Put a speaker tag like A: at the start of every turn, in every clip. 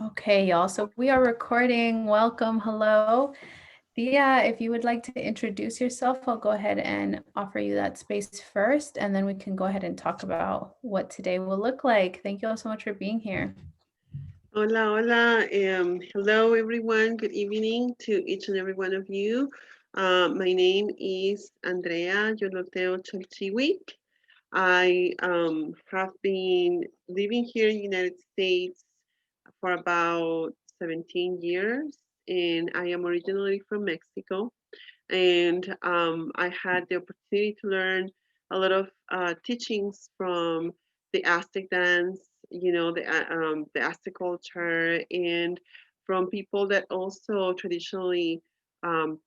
A: Okay, y'all. So we are recording. Welcome. Hello. Dia, if you would like to introduce yourself, I'll go ahead and offer you that space first, and then we can go ahead and talk about what today will look like. Thank you all so much for being here.
B: Hola, hola. Hello, everyone. Good evening to each and every one of you. My name is Andrea Yoloteotl. I have been living here in the United States for about 17 years, and I am originally from Mexico. And I had the opportunity to learn a lot of teachings from the Aztec dance, the Aztec culture, and from people that also traditionally um,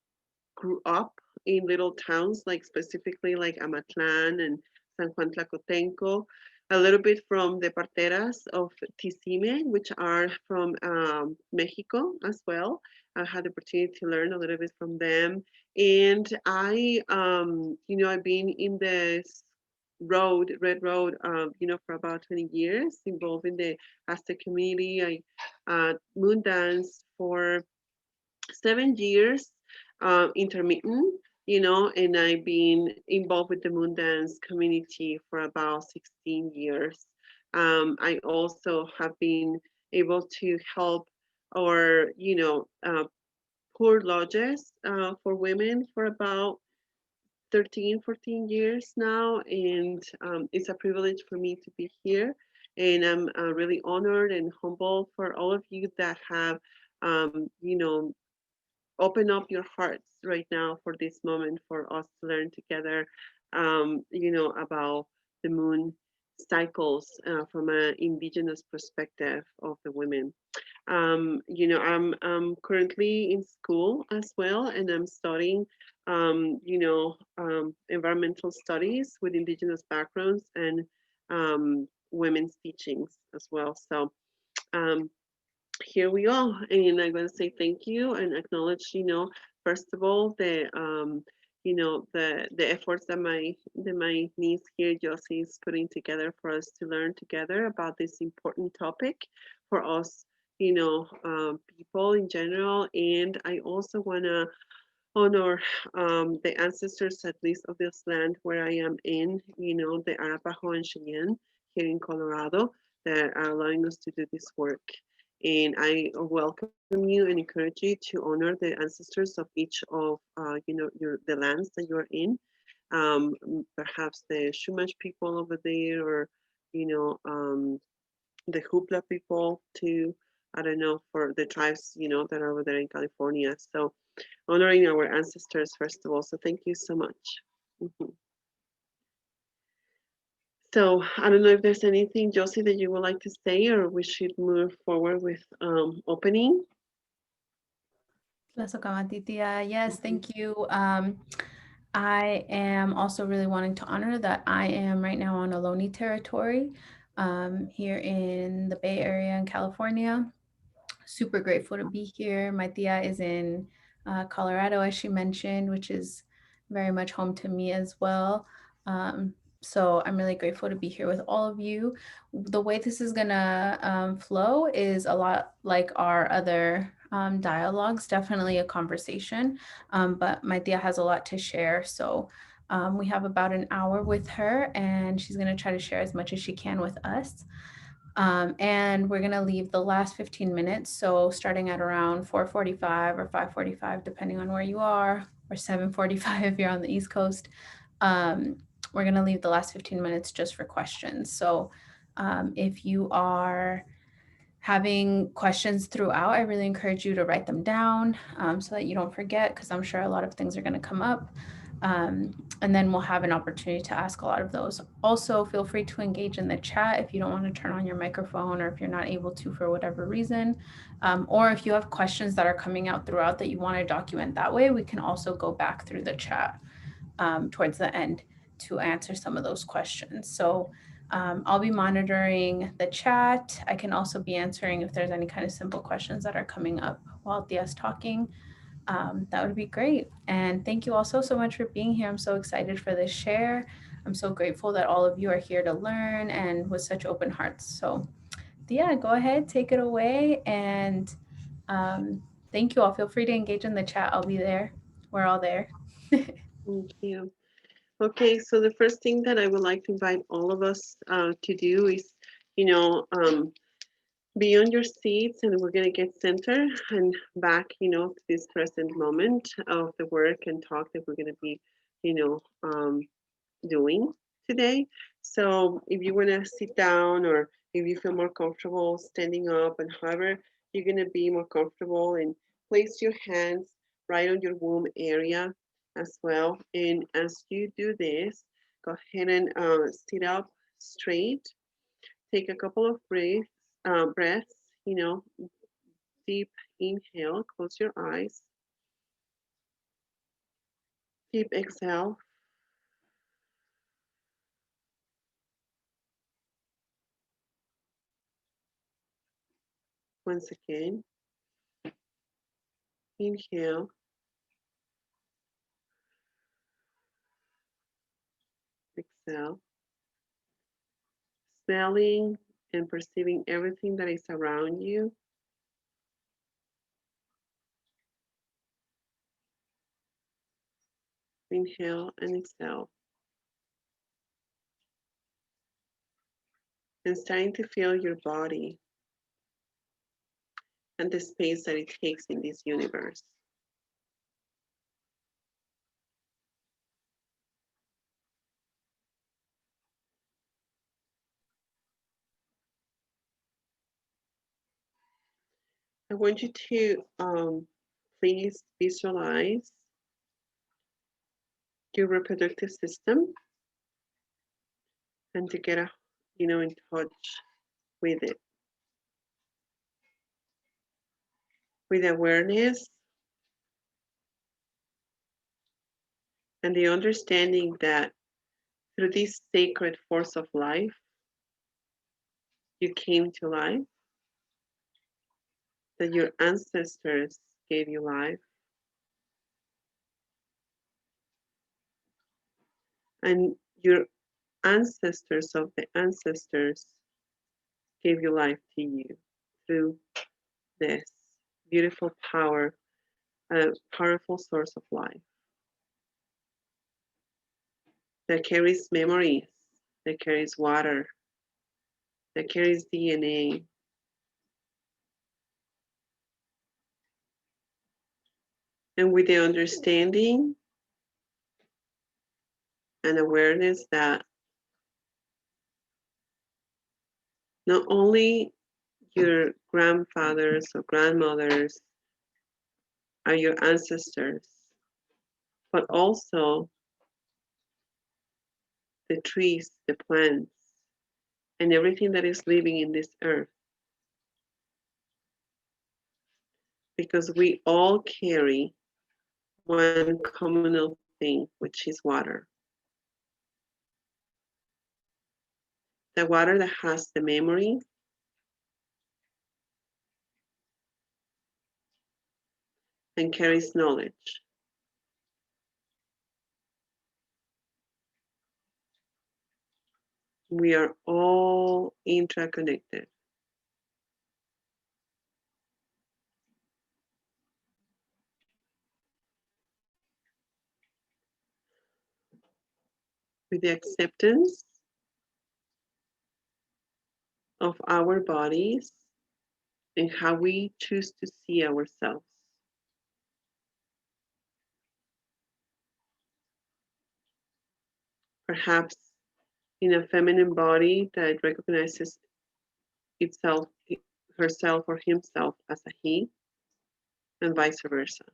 B: grew up in little towns, like specifically like Amatlan and San Juan Tlacotenco, a little bit from the parteras of Tizime, which are from Mexico as well. I had the opportunity to learn a little bit from them. And I've been in this red road, for about 20 years, involved in the Aztec community. I moon dance for 7 years, intermittent, and I've been involved with the moon dance community for about 16 years. I also have been able to help or, poor lodges for women for about 13, 14 years now. And it's a privilege for me to be here. And I'm really honored and humbled for all of you that have, um, you know, open up your hearts right now for this moment for us to learn together, about the moon cycles from an indigenous perspective of the women. I'm currently in school as well, and I'm studying, environmental studies with indigenous backgrounds and women's teachings as well. So um, here we are, and I'm going to say thank you and acknowledge, first of all, the efforts that my niece here, Josie, is putting together for us to learn together about this important topic for us, people in general. And I also want to honor the ancestors, at least of this land where I am in, the Arapaho and Cheyenne here in Colorado, that are allowing us to do this work. And I welcome you and encourage you to honor the ancestors of each of, the lands that you're in. Perhaps the Chumash people over there, or, the Hoopla people too. I don't know, for the tribes, that are over there in California. So honoring our ancestors, first of all. So thank you so much. Mhm. So I don't know if there's anything, Josie, that you would like to say, or we should move forward with opening.
A: Yes,
B: Mhm.
A: thank you. I am also really wanting to honor that I am right now on Ohlone territory here in the Bay Area in California. Super grateful to be here. My tia is in Colorado, as she mentioned, which is very much home to me as well. So I'm really grateful to be here with all of you. The way this is gonna flow is a lot like our other dialogues, definitely a conversation. But my tia has a lot to share, so we have about an hour with her, and she's gonna try to share as much as she can with us. And we're gonna leave the last 15 minutes. So starting at around 4:45 or 5:45, depending on where you are, or 7:45 if you're on the East Coast. Um, we're gonna leave the last 15 minutes just for questions. So if you are having questions throughout, I really encourage you to write them down so that you don't forget, because I'm sure a lot of things are going to come up. And then we'll have an opportunity to ask a lot of those. Also, feel free to engage in the chat if you don't want to turn on your microphone, or if you're not able to for whatever reason. Or if you have questions that are coming out throughout that you want to document that way, we can also go back through the chat towards the end to answer some of those questions. So I'll be monitoring the chat. I can also be answering if there's any kind of simple questions that are coming up while Thea's talking. That would be great. And thank you also so much for being here. I'm so excited for this share. I'm so grateful that all of you are here to learn and with such open hearts. So yeah, go ahead, take it away. And um, thank you all. Feel free to engage in the chat. I'll be there. We're all there.
B: Thank you. Okay, so the first thing that I would like to invite all of us to do is, you know, be on your seats, and we're going to get centered and back, to this present moment of the work and talk that we're going to be, you know, doing today. So if you want to sit down, or if you feel more comfortable standing up, and however you're going to be more comfortable, and place your hands right on your womb area as well. And as you do this, go ahead and sit up straight. Take a couple of breaths, you know, deep inhale, close your eyes, deep exhale. Once again, inhale, exhale, smelling and perceiving everything that is around you. Inhale and exhale. And starting to feel your body and the space that it takes in this universe. I want you to please visualize your reproductive system, and to get in touch with it, with awareness and the understanding that through this sacred force of life, you came to life, that your ancestors gave you life, and your ancestors of the ancestors gave you life to you through this beautiful power, a powerful source of life that carries memories, that carries water, that carries DNA, and with the understanding and awareness that not only your grandfathers or grandmothers are your ancestors, but also the trees, the plants, and everything that is living in this earth, because we all carry one communal thing, which is water. The water that has the memory and carries knowledge. We are all interconnected. With the acceptance of our bodies and how we choose to see ourselves. Perhaps in a feminine body that recognizes itself, herself, or himself as a he, and vice versa.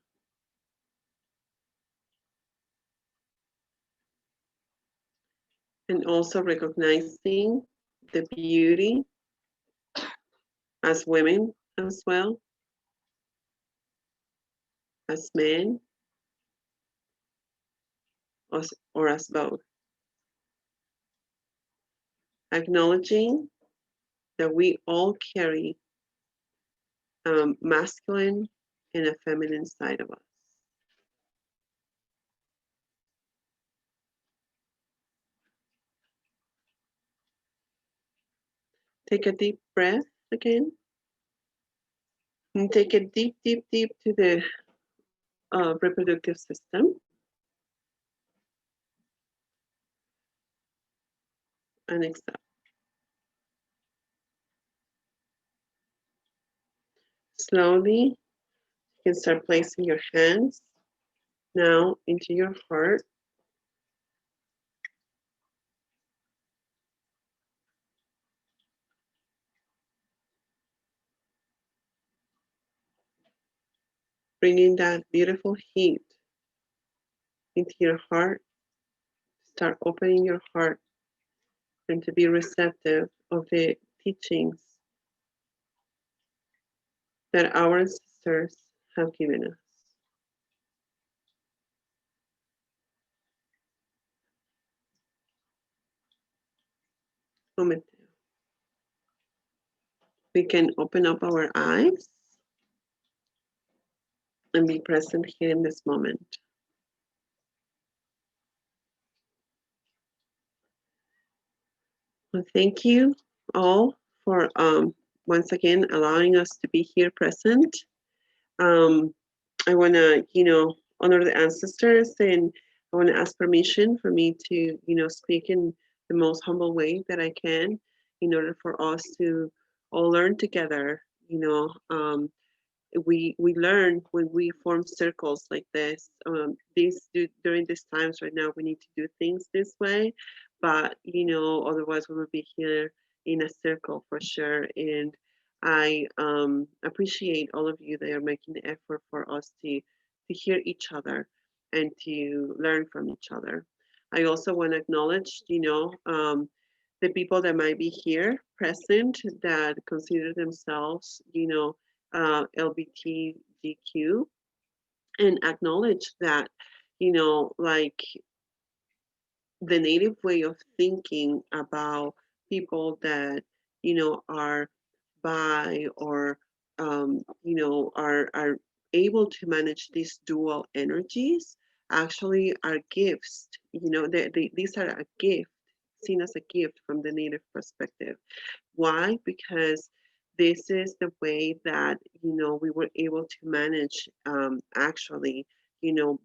B: And also recognizing the beauty as women as well as men, or as both. Acknowledging that we all carry masculine and a feminine side of us. Take a deep breath again. And take it deep, deep, deep to the reproductive system and exhale. Slowly, you can start placing your hands now into your heart. Bringing that beautiful heat into your heart. Start opening your heart and to be receptive of the teachings that our ancestors have given us. Moment. We can open up our eyes and be present here in this moment. Well, thank you all for once again allowing us to be here present. Um, I want to, honor the ancestors, and I want to ask permission for me to, speak in the most humble way that I can in order for us to all learn together. We learn when we form circles like this. During these times right now, we need to do things this way, but otherwise we will be here in a circle for sure. And I appreciate all of you that are making the effort for us to hear each other and to learn from each other. I also want to acknowledge, the people that might be here present that consider themselves, LGBTQ, and acknowledge that, like the native way of thinking about people that, are bi or, are able to manage these dual energies actually are gifts. These are a gift, seen as a gift from the native perspective. Why? Because this is the way that we were able to manage, actually,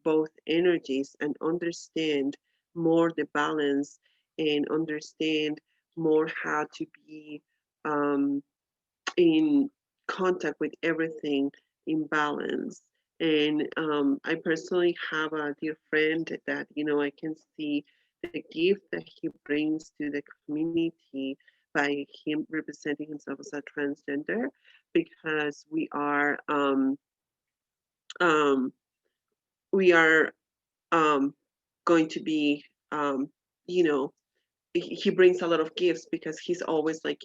B: both energies and understand more the balance and understand more how to be, um, in contact with everything in balance. And I personally have a dear friend that I can see the gift that he brings to the community by him representing himself as a transgender, because um, we are going to be, you know he brings a lot of gifts because he's always like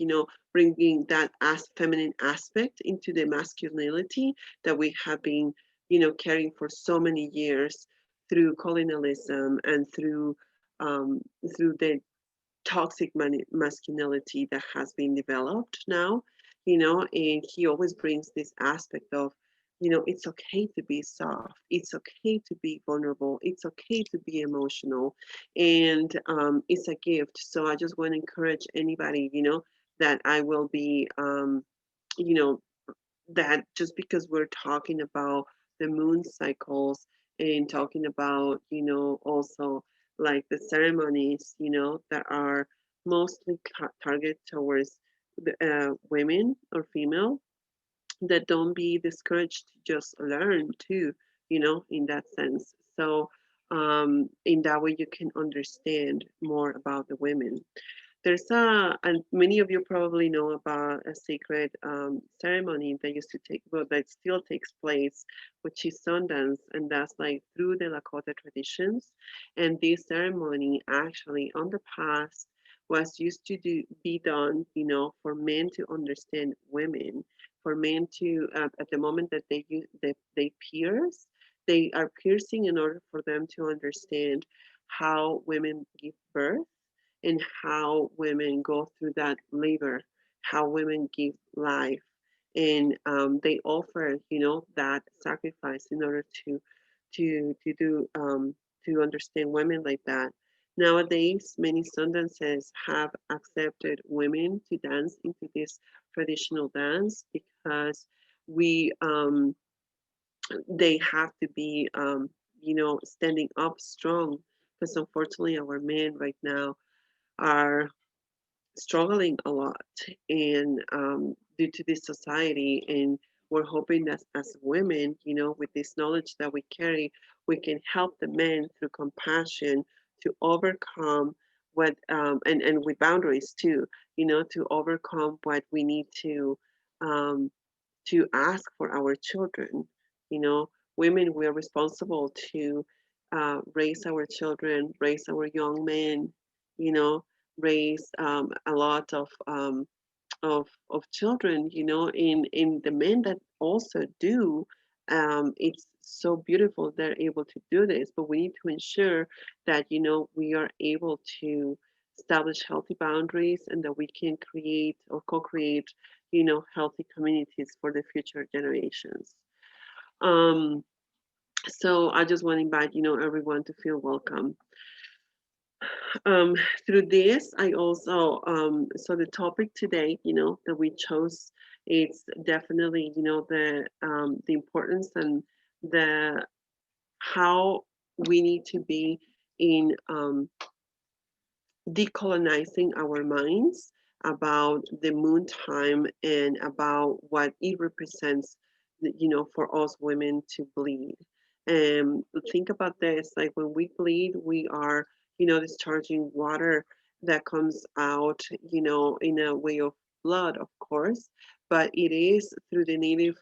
B: bringing that as feminine aspect into the masculinity that we have been carrying for so many years through colonialism and um, through the toxic masculinity that has been developed now, and he always brings this aspect of, it's okay to be soft, it's okay to be vulnerable, it's okay to be emotional, and it's a gift. So I just want to encourage anybody, that I will be, you know, that just because we're talking about the moon cycles and talking about, also like the ceremonies, that are mostly targeted towards the, women or female, that don't be discouraged to just learn too, in that sense. So in that way you can understand more about the women. And many of you probably know about a sacred ceremony that used to take, well, that still takes place, which is Sundance, and that's like through the Lakota traditions. And this ceremony actually, on the past, was used to be done, for men to understand women, for men to, at the moment that they pierce, they are piercing in order for them to understand how women give birth and how women go through that labor, how women give life, and they offer, that sacrifice in order to do to understand women like that. Nowadays, many Sundances have accepted women to dance into this traditional dance because we they have to be standing up strong, because unfortunately our men right now are struggling a lot, and due to this society. And we're hoping that as women, with this knowledge that we carry, we can help the men through compassion to overcome what and with boundaries too, to overcome what we need um, to ask for our children. You know, women, we are responsible to raise our children, raise our young men, you know, raise a lot of children, in the men that also do. It's so beautiful they're able to do this, but we need to ensure that we are able to establish healthy boundaries, and that we can create or co-create healthy communities for the future generations. um, so I just want to invite everyone to feel welcome. um, Through this, I also so the topic today, that we chose, it's definitely the importance and the how we need to be in decolonizing our minds about the moon time and about what it represents, for us women to bleed. And think about this, like when we bleed, we are, discharging water that comes out, in a way of blood, of course, but it is through the native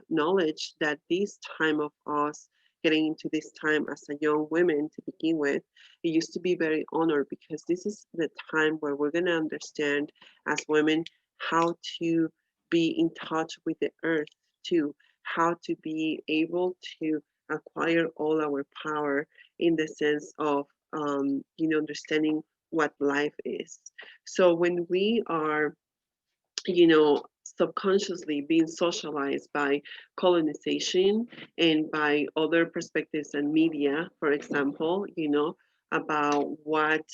B: knowledge that this time of us getting into this time as a young women to begin with, it used to be very honored, because this is the time where we're going to understand as women how to be in touch with the earth too, how to be able to acquire all our power in the sense of understanding what life is. So when we are subconsciously being socialized by colonization and by other perspectives and media, for example, about what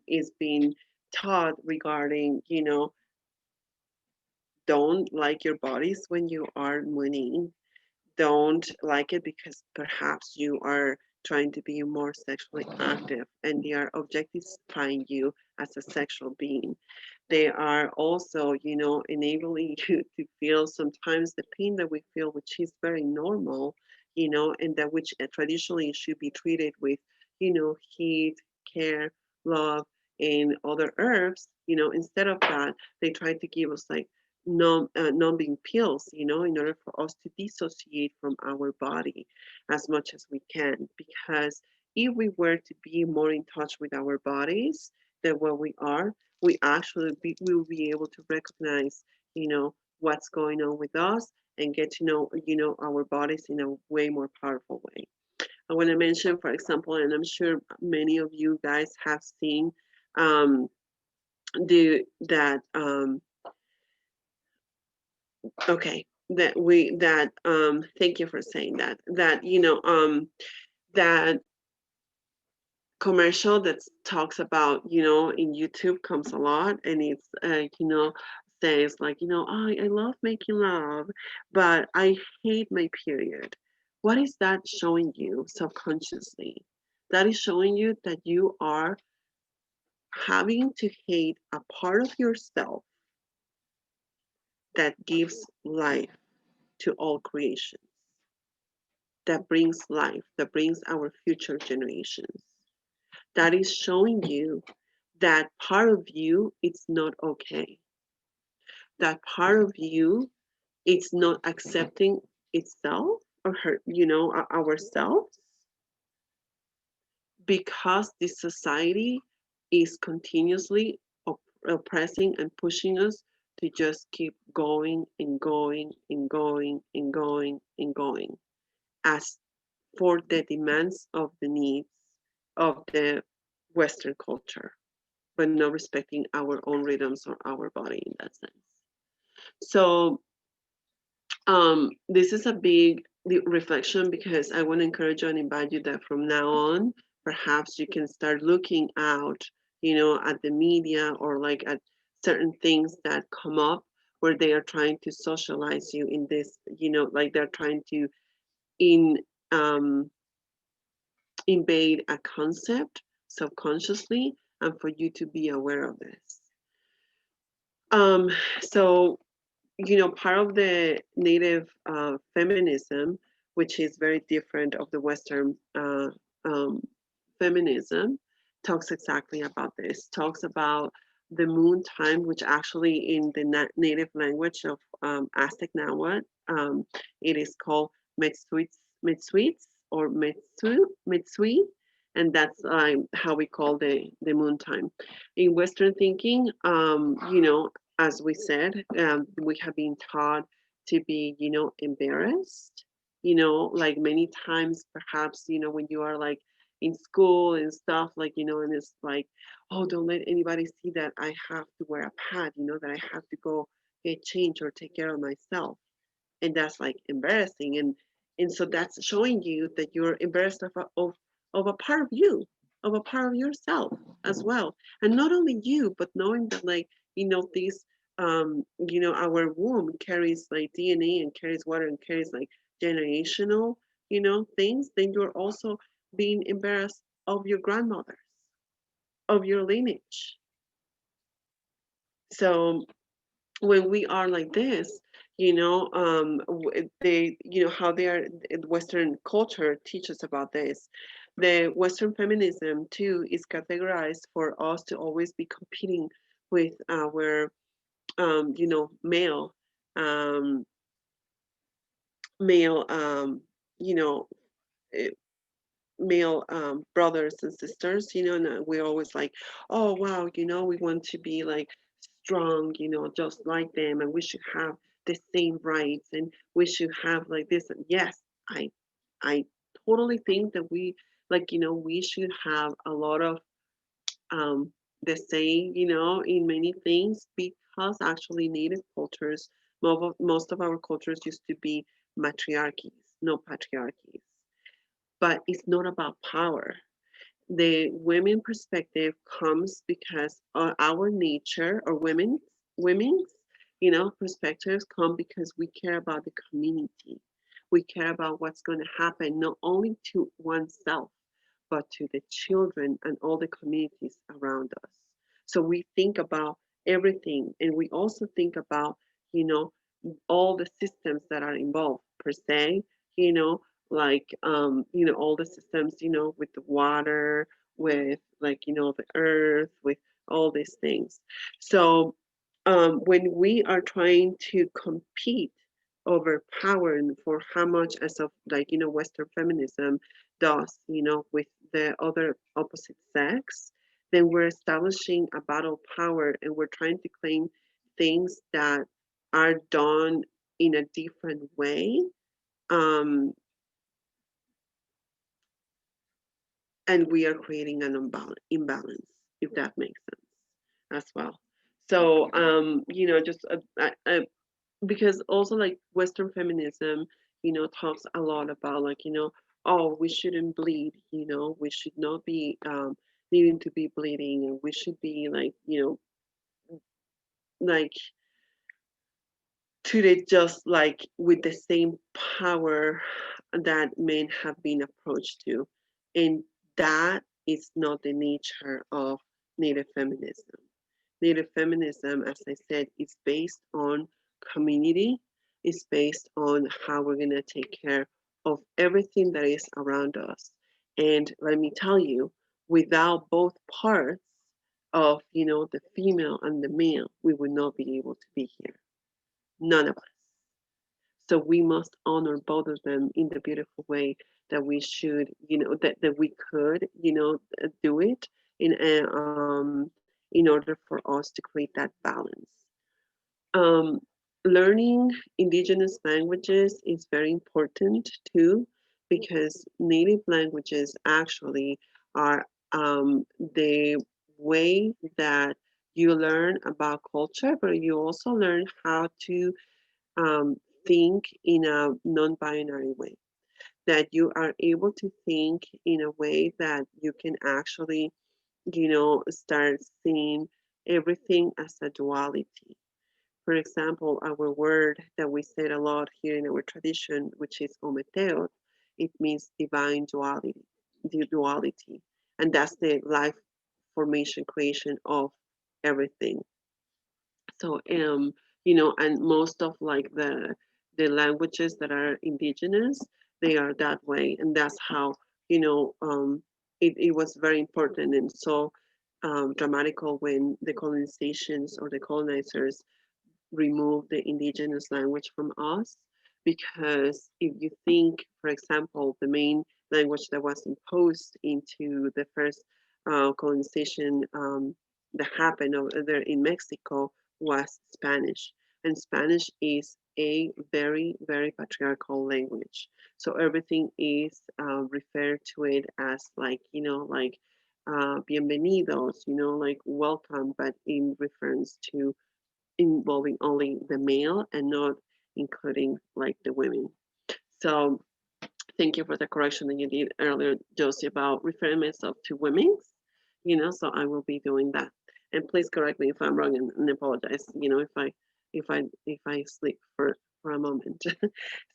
B: is being taught regarding, don't like your bodies when you are mooning, don't like it because perhaps you are trying to be more sexually active, and they are objectifying you as a sexual being. They are also, enabling you to feel sometimes the pain that we feel, which is very normal, and that which traditionally should be treated with, heat, care, love, and other herbs. Instead of that, they try to give us like numbing pills, in order for us to dissociate from our body as much as we can. Because if we were to be more in touch with our bodies than what we are, we actually will be able to recognize, what's going on with us, and get to know, our bodies in a way more powerful way. I want to mention, for example, and I'm sure many of you guys have seen um, the that okay, thank you for saying that, that commercial that talks about, in YouTube comes a lot, and it's says like, I love making love, but I hate my period. What is that showing you subconsciously? That is showing you that you are having to hate a part of yourself that gives life to all creations, that brings life, that brings our future generations. That is showing you that part of you it's not okay. That part of you it's not accepting itself or her, ourselves, because this society is continuously oppressing and pushing us to just keep going and going and going and going and going, as for the demands of the needs of the Western culture, but not respecting our own rhythms or our body in that sense. So this is a big reflection, because I want to encourage you and invite you that from now on, perhaps you can start looking out, at the media or like at certain things that come up where they are trying to socialize you in this, like they're trying to in um, invade a concept subconsciously and for you to be aware of this. Um, so part of the native feminism, which is very different of the Western um, feminism, talks exactly about this. Talks about the moon time, which actually in the native language of Aztec Nahuatl, it is called Metsuits or Metsui, and that's how we call the moon time. In Western thinking, as we said, we have been taught to be, embarrassed, like many times, perhaps, when you are like in school and stuff, like, and it's like, oh, don't let anybody see that I have to wear a pad, that I have to go get changed or take care of myself. And that's like embarrassing. And so that's showing you that you're embarrassed of a part of you, of a part of yourself as well. And not only you, but knowing that like, these our womb carries like DNA and carries water and carries like generational, things, then you're also being embarrassed of your grandmothers, of your lineage. So when we are like this, they, how they are, Western culture teaches about this. The Western feminism too is categorized for us to always be competing with our, um, male, you know, eh, male brothers and sisters, and we're always like, oh wow, we want to be like strong, just like them, and we should have the same rights, and we should have like this. And yes, I totally think that we like, we should have a lot of um, the same, in many things, because actually native cultures, most of our cultures used to be matriarchies, no patriarchies. But it's not about power. The women perspective comes because our nature, or women's perspectives come because we care about the community. We care about what's going to happen not only to oneself but to the children and all the communities around us. So we think about everything, and we also think about, you know all the systems that are involved per se, you know like, all the systems, with the water, with like, the earth, with all these things. So when we are trying to compete over power and for how much, as of like, Western feminism does, with the other opposite sex, then we're establishing a battle power, and we're trying to claim things that are done in a different way. Um, and we are creating an imbalance, if that makes sense as well. So, just because also like Western feminism, talks a lot about like, oh, we shouldn't bleed, we should not be needing to be bleeding, and we should be like, like treated just like with the same power that men have been approached to. And that is not the nature of Native feminism. Native feminism, as I said, is based on community, is based on how we're going to take care of everything that is around us. And let me tell you, without both parts of, the female and the male, we would not be able to be here. None of us. So we must honor both of them in the beautiful way that we should, that we could, do it in order for us to create that balance. Um, Learning indigenous languages is very important too, because native languages actually are the way that you learn about culture, but you also learn how to um, think in a non-binary way. that you are able to think in a way that you can actually, start seeing everything as a duality. For example, our word that we said a lot here in our tradition, which is ometeot, it means divine duality, the duality. And that's the life formation creation of everything. So and most of like the languages that are indigenous, they are that way, and that's how it was very important and so dramatical when the colonizations or the colonizers remove the indigenous language from us, because if you think, for example, the main language that was imposed into the first colonization that happened over there in Mexico was Spanish. And Spanish is a very, very patriarchal language. So everything is referred to it as like, bienvenidos, like welcome, but in reference to involving only the male and not including like the women. So thank you for the correction that you did earlier, Josie, about referring myself to women's. So I will be doing that. And please correct me if I'm wrong and apologize. If I sleep for a moment.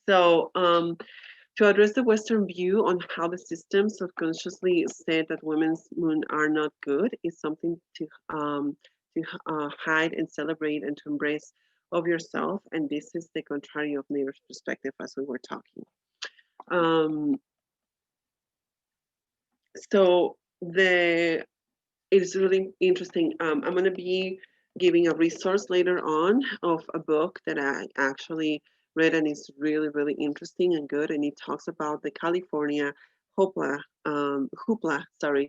B: So to address the Western view on how the system subconsciously said that women's moon are not good is something to hide and celebrate and to embrace of yourself. And this is the contrary of Native perspective, as we were talking. Um, so the it's really interesting. I'm going to be giving a resource later on of a book that I actually read, and it's really, really interesting and good. And it talks about the California Hoopla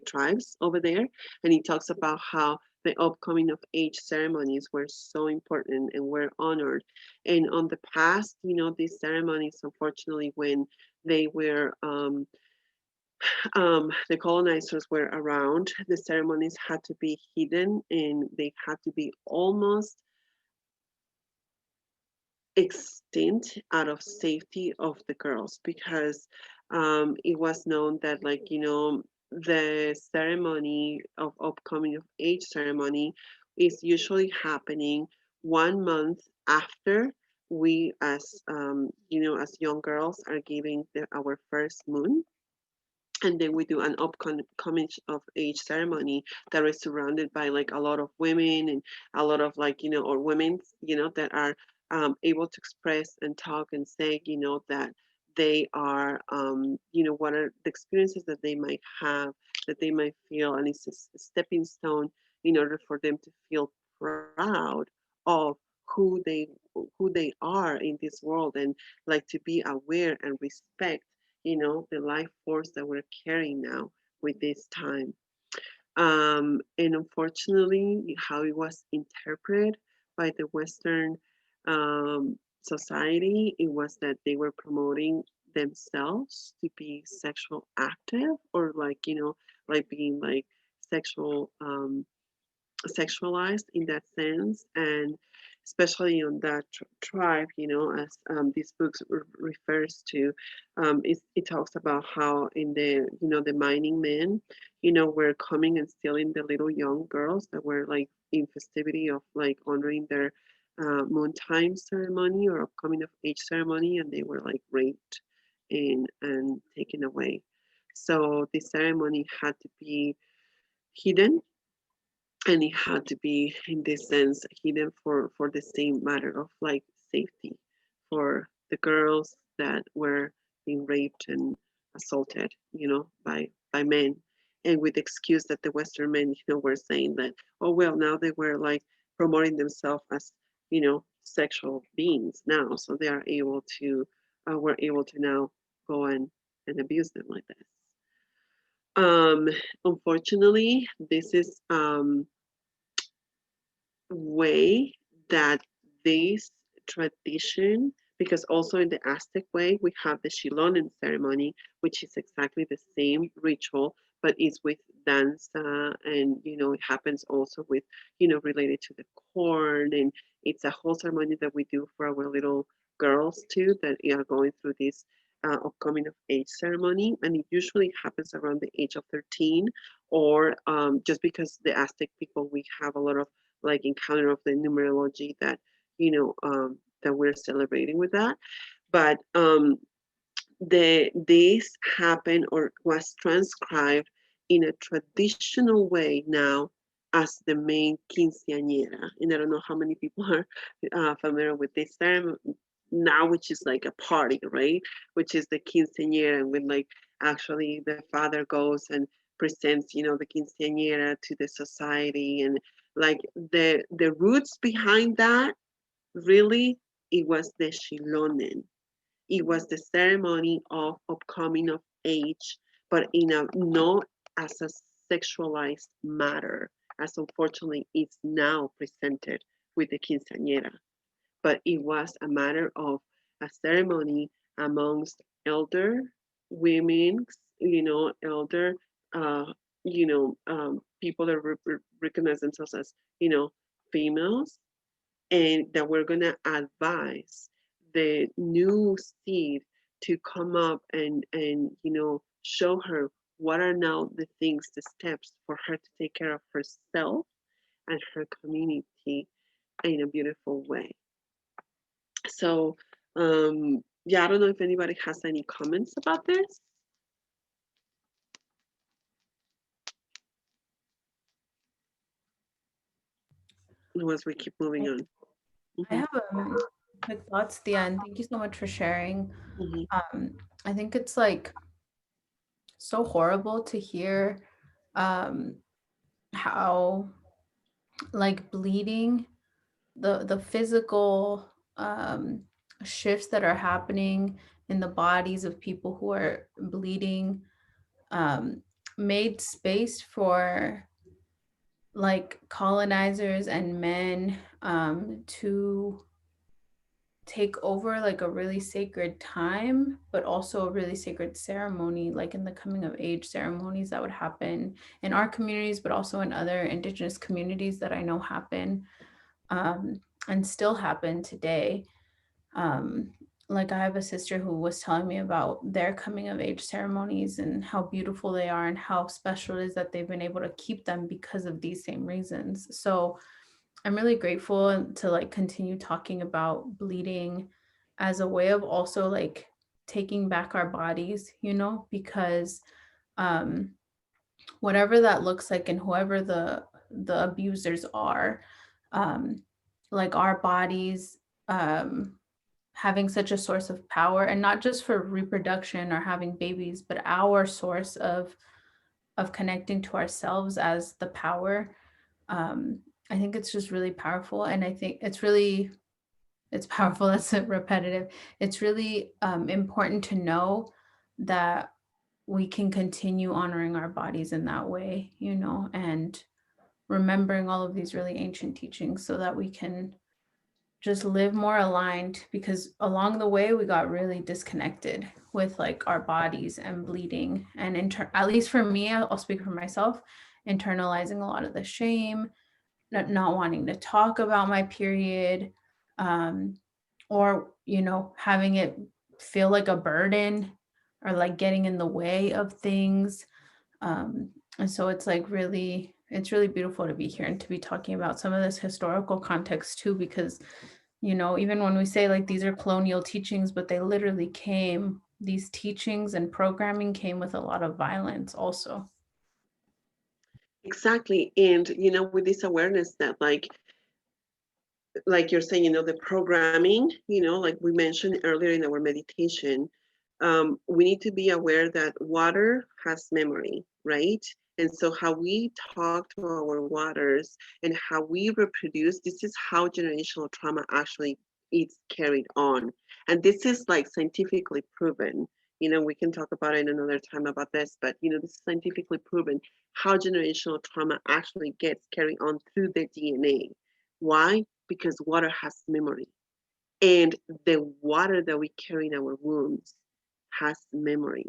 B: tribes over there. And it talks about how the upcoming of age ceremonies were so important and were honored. And on the past, these ceremonies, unfortunately, when they were the colonizers were around, the ceremonies had to be hidden and they had to be almost extinct out of safety of the girls, because it was known that, like, the ceremony of upcoming of age ceremony is usually happening 1 month after we as young girls are giving our first moon, and then we do an upcoming of age ceremony that is surrounded by like a lot of women and a lot of like or women that are able to express and talk and say that they are what are the experiences that they might have, that they might feel, and it's a stepping stone in order for them to feel proud of who they who they are in this world, and like to be aware and respect the life force that we're carrying now with this time. And unfortunately, how it was interpreted by the Western society, it was that they were promoting themselves to be sexual active, or like, like being like sexual sexualized in that sense, and especially on that tribe, as this book refers to, it talks about how in the the mining men, were coming and stealing the little young girls that were like in festivity of like honoring their Moontime ceremony or upcoming of age ceremony, and they were like raped and taken away. So the ceremony had to be hidden, and it had to be in this sense hidden for the same matter of like safety for the girls that were being raped and assaulted by men, and with the excuse that the Western men were saying that, oh well, now they were like promoting themselves as sexual beings now, so they are able to were able to now go and abuse them like this. um Unfortunately, this is way that this tradition, because also in the Aztec way, we have the Shilonen ceremony, which is exactly the same ritual, but it's with dance, and it happens also with related to the corn, and it's a whole ceremony that we do for our little girls too that are going through this. upcoming of age ceremony, and it usually happens around the age of 13, or just because the Aztec people, we have a lot of like encounter of the numerology that that we're celebrating with that. But this happened or was transcribed in a traditional way now as the main quinceañera. And I don't know how many people are familiar with this term now, which is like a party, right? Which is the quinceañera, and when like actually the father goes and presents, the quinceañera to the society, and like the roots behind that, really, it was the Shilonen. It was the ceremony of upcoming of age, but in a not as a sexualized matter, as unfortunately it's now presented with the quinceañera. But it was a matter of a ceremony amongst elder women, elder, people that recognize themselves as, females, and that we're going to advise the new seed to come up and show her what are now the things, the steps for her to take care of herself and her community in a beautiful way. So yeah, I don't know if anybody has any comments about this as we keep moving
A: I,
B: on.
A: I
B: Hmm.
A: have quick thoughts, Thea, and thank you so much for sharing.
B: Hmm.
A: I think it's like so horrible to hear um, how like bleeding, the physical shifts that are happening in the bodies of people who are bleeding, um, made space for like colonizers and men to take over like a really sacred time, but also a really sacred ceremony, like in the coming of age ceremonies that would happen in our communities, but also in other indigenous communities that I know happen, and still happen today. Um, like I have a sister who was telling me about their coming of age ceremonies and how beautiful they are and how special it is that they've been able to keep them because of these same reasons. So I'm really grateful to like continue talking about bleeding as a way of also like taking back our bodies, because um whatever that looks like and whoever the abusers are, um like our bodies, um having such a source of power, and not just for reproduction or having babies, but our source of connecting to ourselves as the power. um I think it's just really powerful, and I think it's powerful. That's repetitive. It's really important to know that we can continue honoring our bodies in that way, and remembering all of these really ancient teachings so that we can just live more aligned, because along the way we got really disconnected with like our bodies and bleeding, and at least for me, I'll speak for myself, internalizing a lot of the shame, not wanting to talk about my period, um, or having it feel like a burden, or like getting in the way of things. And so it's really beautiful to be here and to be talking about some of this historical context too, because even when we say like these are colonial teachings, but they literally came, these teachings and programming came with a lot of violence also.
B: Exactly. And with this awareness that like you're saying, the programming, like we mentioned earlier in our meditation, we need to be aware that water has memory, right? And so how we talk to our waters and how we reproduce, this is how generational trauma actually is carried on. And this is like scientifically proven. We can talk about it another time about this, but this is scientifically proven how generational trauma actually gets carried on through the DNA. Why? Because water has memory. And the water that we carry in our wombs has memory.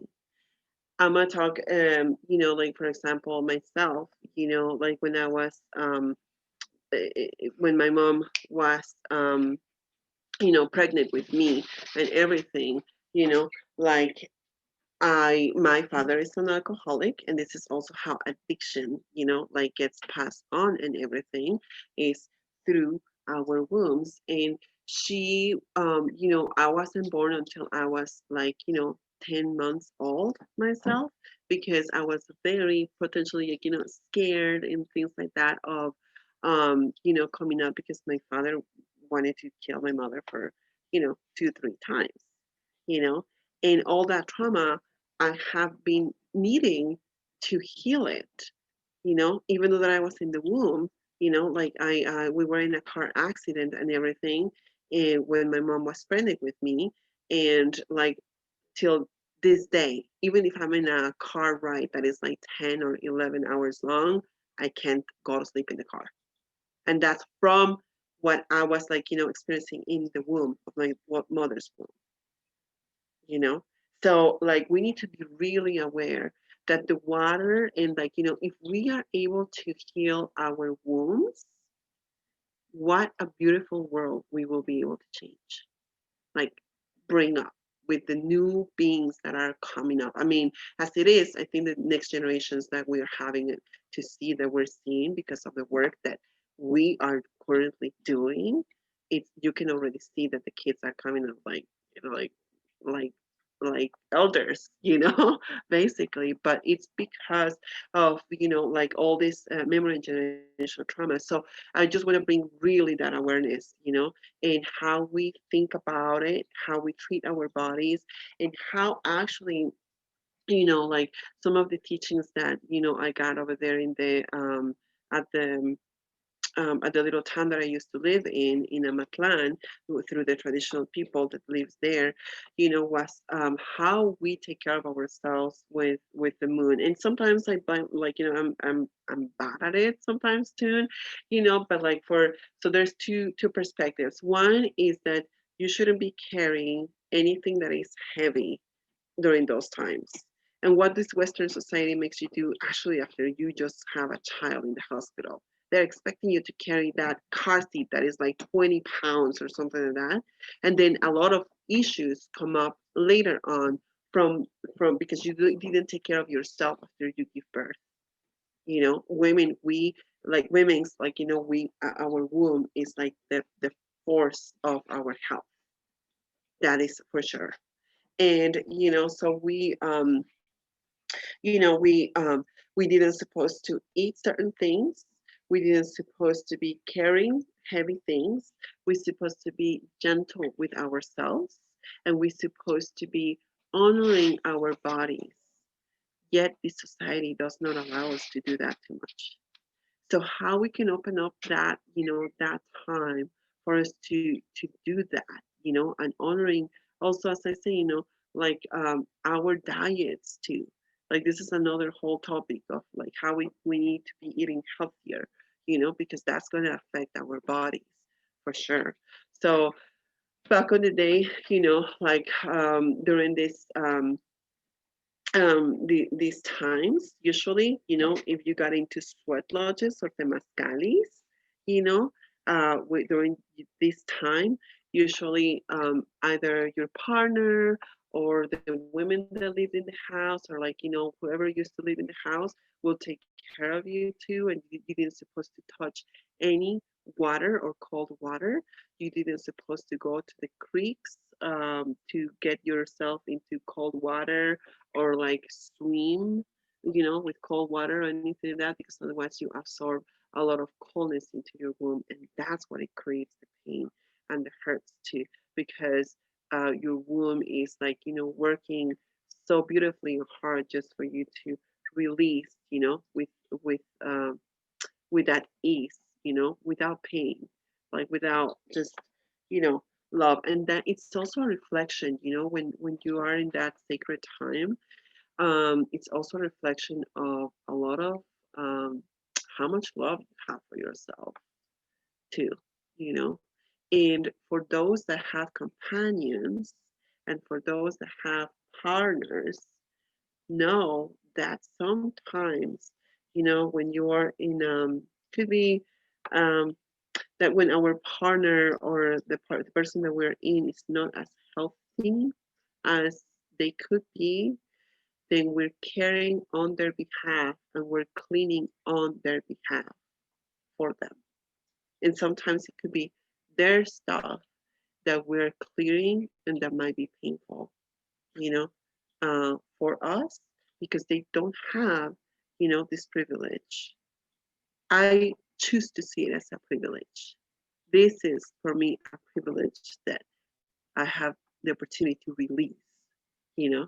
B: I'm gonna talk, like for example, myself, like when I was, when my mom was, pregnant with me and everything, you know, Like my father is an alcoholic, and this is also how addiction, like gets passed on and everything is through our wombs. And she, I wasn't born until I was like, 10 months old myself, because I was very potentially, like, scared and things like that of, coming up, because my father wanted to kill my mother for, two, three times, you know, and all that trauma I have been needing to heal it, even though that I was in the womb, like we were in a car accident and everything, and when my mom was pregnant with me, and like till this day, even if I'm in a car ride that is like 10 or 11 hours long, I can't go to sleep in the car. And that's from what I was like, experiencing in the womb of my mother's womb, you know so like we need to be really aware that the water, and like, if we are able to heal our wounds, what a beautiful world we will be able to change, like bring up with the new beings that are coming up. I mean, as it is, I think the next generations that we are having to see, that we're seeing because of the work that we are currently doing, it's, you can already see that the kids are coming up like, like like elders, basically. But it's because of, like all this memory and generational trauma. So I just want to bring really that awareness, and how we think about it, how we treat our bodies, and how actually, like some of the teachings that, I got over there in the at the at the little town that I used to live in Amatlan, through the traditional people that lives there, was how we take care of ourselves with the moon. And sometimes like, I'm bad at it sometimes too, but like so there's two perspectives. One is that you shouldn't be carrying anything that is heavy during those times. And what this Western society makes you do, actually, after you just have a child in the hospital, they're expecting you to carry that car seat that is like 20 pounds or something like that. And then a lot of issues come up later on from because you didn't take care of yourself after you give birth. Women, we like women's, like, we our womb is like the force of our health. That is for sure. And so we didn't supposed to eat certain things. We didn't supposed to be carrying heavy things. We're supposed to be gentle with ourselves, and we're supposed to be honoring our bodies. Yet this society does not allow us to do that too much. So how we can open up that, that time for us to do that, and honoring also, as I say, like our diets too. Like this is another whole topic of like how we need to be eating healthier, because that's going to affect our bodies for sure. So back on the day, like during this these times, usually, if you got into sweat lodges or temazcales, you know during this time, usually either your partner or the women that live in the house, or like, whoever used to live in the house, will take care of you too, and you didn't supposed to touch any water or cold water. You didn't supposed to go to the creeks to get yourself into cold water, or like swim, with cold water or anything like that, because otherwise you absorb a lot of coldness into your womb, and that's what it creates the pain and the hurts too, because your womb is like, working so beautifully hard just for you to release, with with that ease, without pain, like without just, you know, love. And that it's also a reflection, when you are in that sacred time, it's also a reflection of a lot of how much love you have for yourself too, you know. And for those that have companions, and for those that have partners, know that sometimes, when you're in, could be um, that when our partner or the person that we're in is not as healthy as they could be, then we're caring on their behalf and we're cleaning on their behalf for them. And sometimes it could be their stuff that we're clearing and that might be painful, you know, for us because they don't have, this privilege. I choose to see it as a privilege. This is for me a privilege that I have the opportunity to release, you know,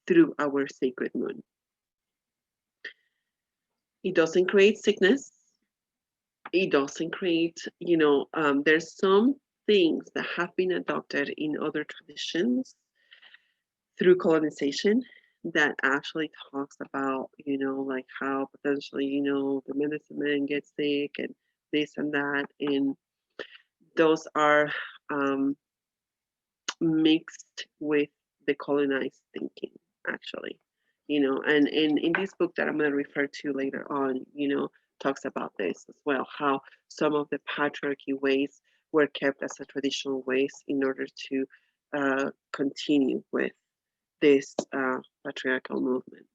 B: through our sacred moon. It doesn't create sickness. It doesn't create, there's some things that have been adopted in other traditions through colonization that actually talks about, like how potentially, the medicine man gets sick and this and that. And those are um, mixed with the colonized thinking, actually. And in this book that I'm going to refer to later on, talks about this as well, how some of the patriarchy ways were kept as a traditional ways in order to continue with this patriarchal movement.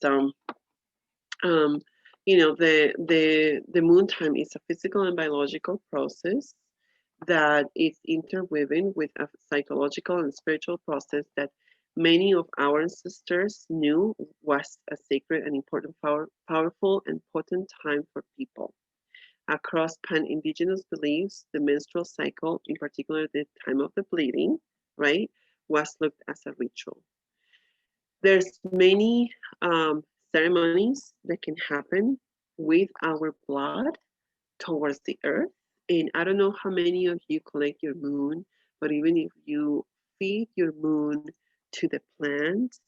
B: So, um, the moontime is a physical and biological process that is interwoven with a psychological and spiritual process that many of our ancestors knew was a sacred and important, powerful and potent time for people. Across pan-indigenous beliefs, the menstrual cycle, in particular the time of the bleeding, right, was looked as a ritual. There's many ceremonies that can happen with our blood towards the earth. And I don't know how many of you collect your moon, but even if you feed your moon to the plants,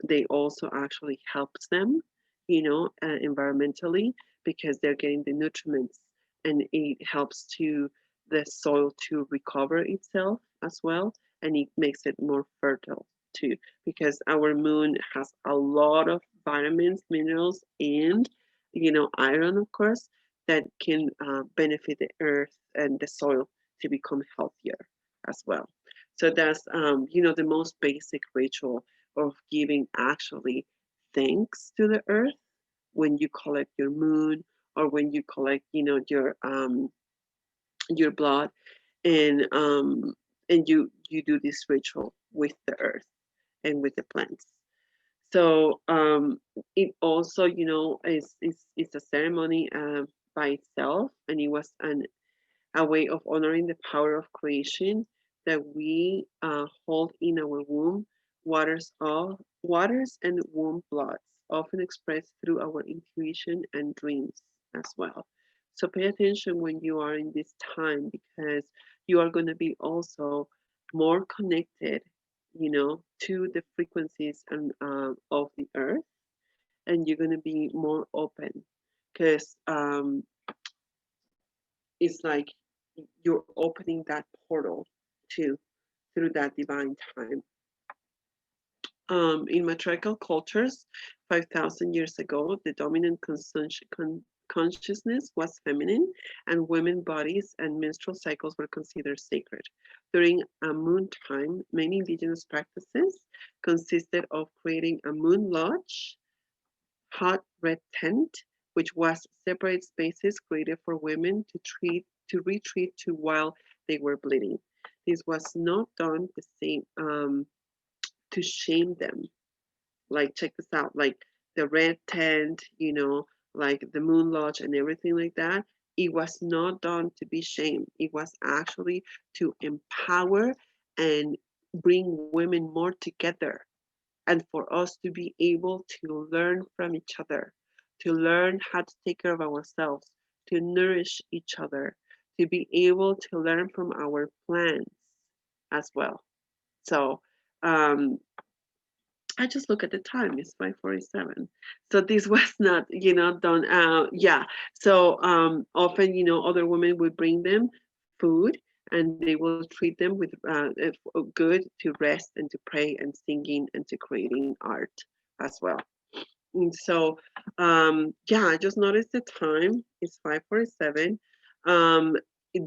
B: they also actually helps them, environmentally because they're getting the nutrients and it helps to the soil to recover itself as well, and it makes it more fertile too because our moon has a lot of vitamins, minerals, and iron, of course, that can benefit the earth and the soil to become healthier as well. So that's the most basic ritual of giving actually thanks to the earth when you collect your moon or when you collect your blood and you do this ritual with the earth and with the plants. So it also is a ceremony by itself, and it was a way of honoring the power of creation that we hold in our womb, waters and womb bloods, often expressed through our intuition and dreams as well. So pay attention when you are in this time because you are going to be also more connected, to the frequencies and of the earth, and you're going to be more open because it's like you're opening that portal to through that divine time. In matriarchal cultures, 5,000 years ago, the dominant consciousness was feminine, and women bodies and menstrual cycles were considered sacred. During a moon time, many indigenous practices consisted of creating a moon lodge, hot red tent, which was separate spaces created for women to retreat to while they were bleeding. This was not done the same to shame them. Like check this out, like the red tent, like the moon lodge and everything like that. It was not done to be shamed. It was actually to empower and bring women more together and for us to be able to learn from each other, to learn how to take care of ourselves, to nourish each other, to be able to learn from our plants as well. So um, I just look at the time; it's 5:47. So this was not, done. Yeah. So often, other women would bring them food, and they will treat them with good to rest and to pray and singing and to creating art as well. And so, yeah, I just noticed the time. It's 5:47.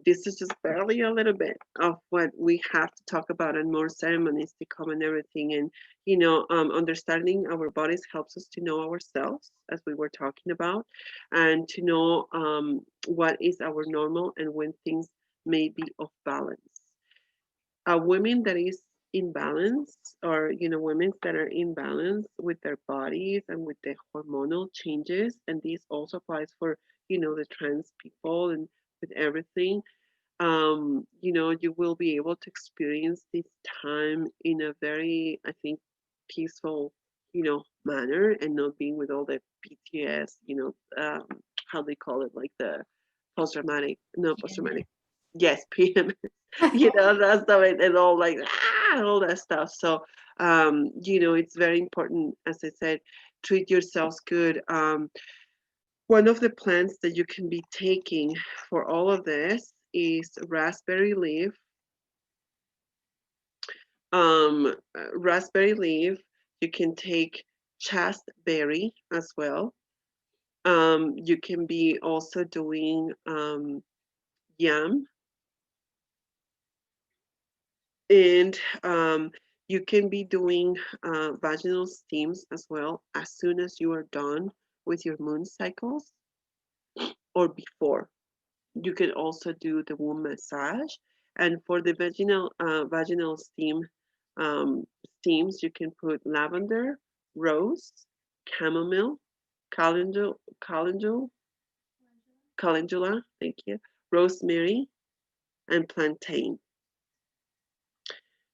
B: this is just barely a little bit of what we have to talk about, and more ceremonies to come and everything. And understanding our bodies helps us to know ourselves, as we were talking about, and to know what is our normal and when things may be off balance. A women that is in balance, or women that are in balance with their bodies and with the hormonal changes, and this also applies for the trans people and with everything. You will be able to experience this time in a very, I think, peaceful, manner, and not being with all the PTS, how they call it, like the post-traumatic, no, post-traumatic, yes, PMS, that stuff, and all like, all that stuff. So, it's very important, as I said, treat yourselves good. One of the plants that you can be taking for all of this is raspberry leaf. Raspberry leaf. You can take chasteberry as well. You can be also doing yam, and you can be doing vaginal steams as well as soon as you are done with your moon cycles or before. You can also do the womb massage, and for the vaginal um, steams, you can put lavender, rose, chamomile, calendula, calendula, thank you, rosemary, and plantain.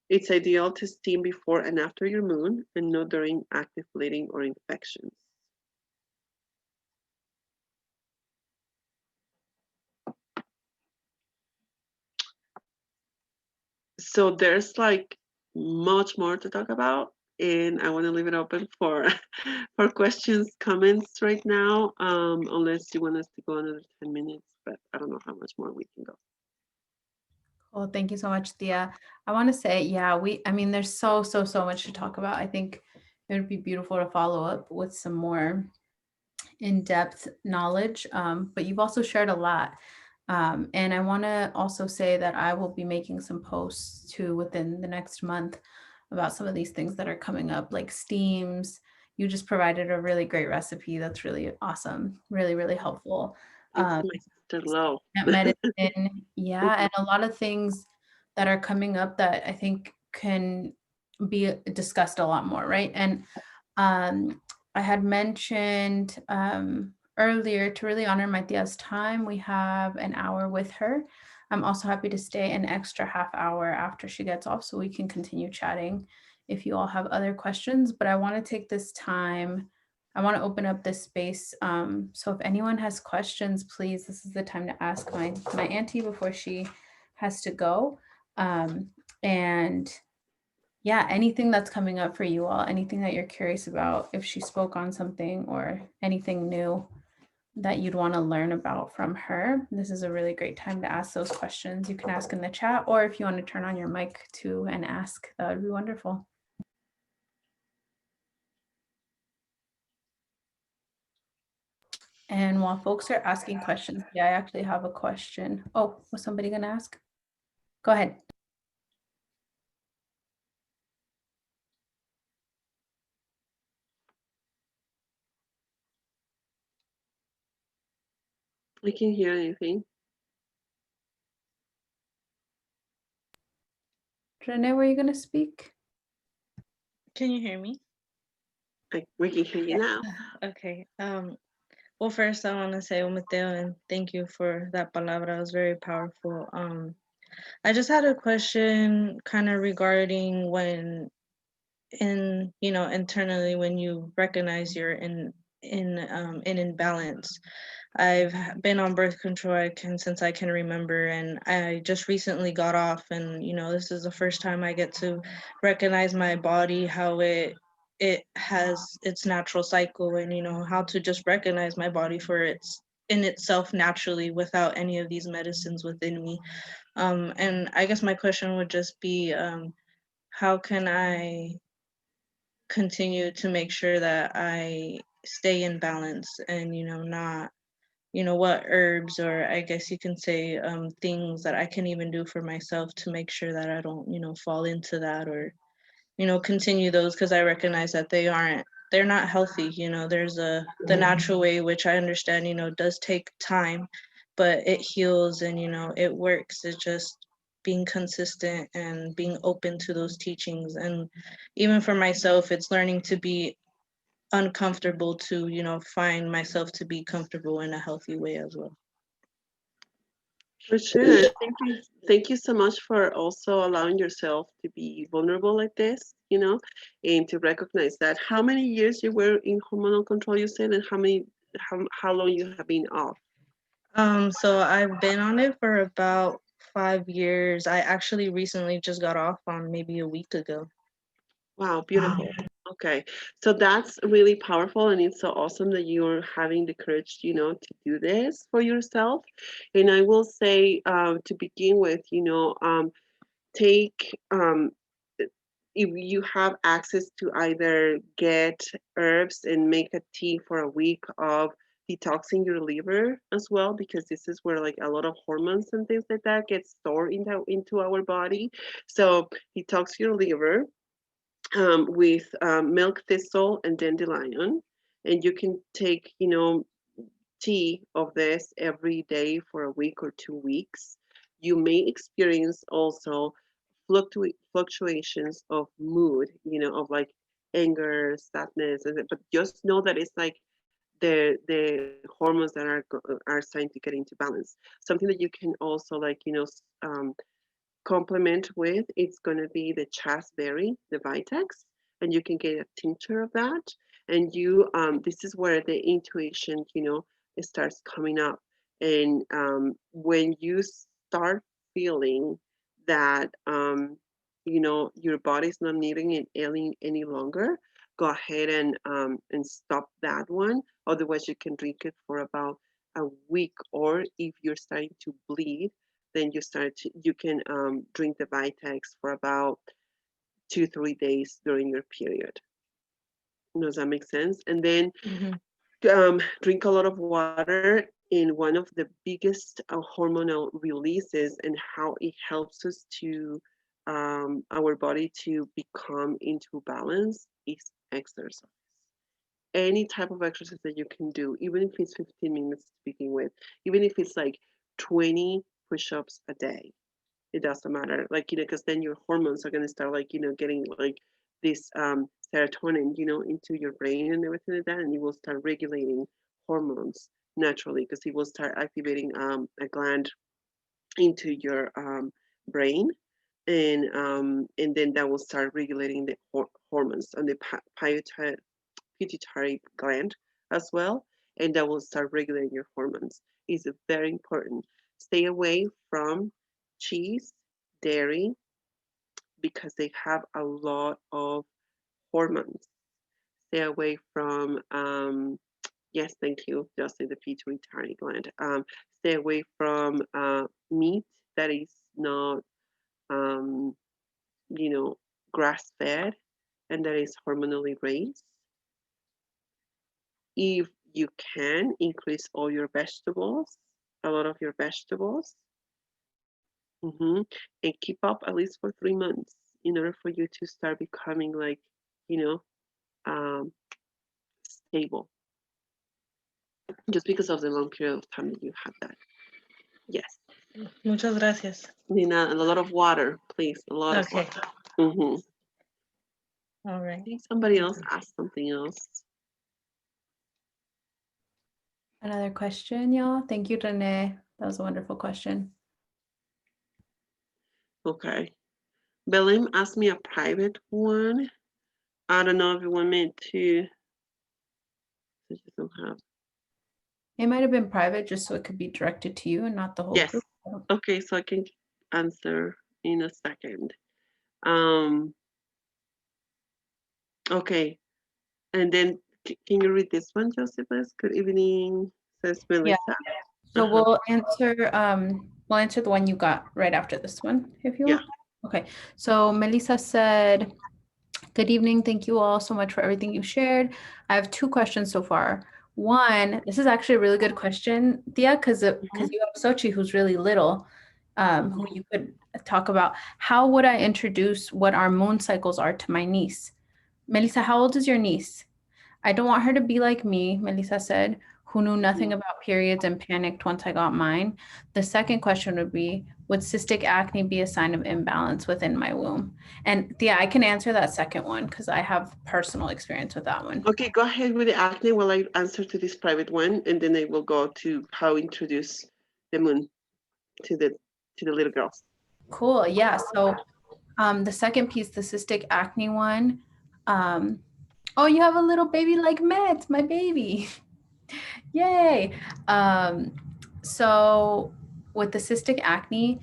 B: It's ideal to steam before and after your moon, and not during active bleeding or infections. So there's like much more to talk about, and I want to leave it open for for questions, comments right now, unless you want us to go another 10 minutes, but I don't know how much more we can go.
A: Well, thank you so much, Thea. I want to say, yeah, I mean, there's so much to talk about. I think it would be beautiful to follow up with some more in-depth knowledge, but you've also shared a lot. And I want to also say that I will be making some posts too within the next month about some of these things that are coming up, like steams. You just provided a really great recipe that's really awesome, really helpful.
B: Thanks
A: Um,
B: to my sister Lo.
A: Plant medicine, yeah, and a lot of things that are coming up that I think can be discussed a lot more, right? And um, I had mentioned earlier, to really honor my tia's time, we have an hour with her. I'm also happy to stay an extra half hour after she gets off so we can continue chatting if you all have other questions. But I want to take this time, I want to open up this space. So if anyone has questions, please, this is the time to ask my auntie before she has to go. Um, and yeah, anything that's coming up for you all, anything that you're curious about, if she spoke on something or anything new that you'd want to learn about from her, this is a really great time to ask those questions. You can ask in the chat, or if you want to turn on your mic too and ask, that would be wonderful. And while folks are asking questions, yeah, I actually have a question. Oh, was somebody going to ask? Go ahead.
B: I can't hear anything.
A: Renee, were you going to speak?
C: Can you hear me?
B: We can hear you now.
C: Okay. Well, first I want to say Mateo and thank you for that palabra. It was very powerful. I just had a question kind of regarding when internally when you recognize you're in imbalance. I've been on birth control since I can remember, and I just recently got off, and this is the first time I get to recognize my body, how it has its natural cycle, and how to just recognize my body for its in itself naturally without any of these medicines within me. And I guess my question would just be, how can I continue to make sure that I stay in balance and not what herbs, or I guess you can say things that I can even do for myself to make sure that I don't, fall into that, or continue those, because I recognize that they're not healthy. There's the natural way, which I understand, does take time, but it heals and it works. It's just being consistent and being open to those teachings. And even for myself, it's learning to be uncomfortable to, find myself to be comfortable in a healthy way as well.
B: For sure. Thank you so much for also allowing yourself to be vulnerable like this, and to recognize that. How many years you were in hormonal control, you said, and how long you have been off?
C: So I've been on it for about 5 years. I actually recently just got off on maybe a week ago.
B: Wow, beautiful. Okay. So that's really powerful, and it's so awesome that you're having the courage, to do this for yourself. And I will say, to begin with, take if you have access to either get herbs and make a tea for a week of detoxing your liver as well, because this is where like a lot of hormones and things like that get stored into our body. So detox your liver with milk thistle and dandelion, and you can take tea of this every day for a week or 2 weeks. You may experience also fluctuations of mood, of like anger, sadness, but just know that it's like the hormones that are starting to get into balance. Something that you can also like complement with, it's going to be the chasteberry, the vitex, and you can get a tincture of that. And this is where the intuition, it starts coming up. And when you start feeling that, your body's not needing it any longer, go ahead and stop that one. Otherwise, you can drink it for about a week, or if you're starting to bleed, then you can drink the Vitex for about 2-3 days during your period. Does that make sense? And then
C: Hmm.
B: drink a lot of water. In one of the biggest hormonal releases and how it helps us to our body to become into balance is exercise. Any type of exercise that you can do, even if it's 15 minutes to begin with, even if it's like 20 push-ups a day, it doesn't matter, like because then your hormones are going to start like getting like this serotonin into your brain and everything like that, and it will start regulating hormones naturally, because it will start activating a gland into your brain, and then that will start regulating the hormones on the pituitary gland as well, and that will start regulating your hormones. Is very important. Stay away from cheese, dairy, because they have a lot of hormones. Stay away from yes, thank you, Justin, the pituitary gland. Stay away from meat that is not um, you know grass fed and that is hormonally raised. If you can increase all your vegetables, a lot of your vegetables, hmm and keep up at least for 3 months in order for you to start becoming like, you know, um, stable, just because of the long period of time that you have that. Yes.
C: Muchas gracias.
B: Nina, and a lot of water, please. A lot of
C: Okay.
B: water. Mm-hmm.
C: All
B: I
C: right.
B: think somebody else asked something else.
A: Another question, y'all. Thank you, Renee. That was a wonderful question.
B: Okay. Belim asked me a private one. I don't know if you want me to. I just don't have.
A: It might have been private just so it could be directed to you and not the whole
B: Yes.
A: group.
B: Okay, so I can answer in a second. Um. Okay, and then can you read this one, Josephus? Good evening, says
A: Yeah.
B: Melissa.
A: So
B: Uh-huh.
A: we'll answer the one you got right after this one, if you
B: Yeah.
A: want. Okay. So Melissa said, "Good evening. Thank you all so much for everything you shared. I have two questions so far. One, this is actually a really good question, Thea, because you have Sochi who's really little, who
B: Mhm.
A: you could talk about. How would I introduce what our moon cycles are to my niece? Melissa, how old is your niece? I don't want her to be like me, Melissa said, who knew nothing about periods and panicked once I got mine. The second question would be, would cystic acne be a sign of imbalance within my womb? And yeah, I can answer that second one because I have personal experience with that one.
B: Okay, go ahead with the acne while I answer to this private one, and then I will go to how introduce the moon to the little girls.
A: Cool. Yeah. So the second piece, the cystic acne one. Um, oh, you have a little baby like Matt, my baby. Yay. Um, so with the cystic acne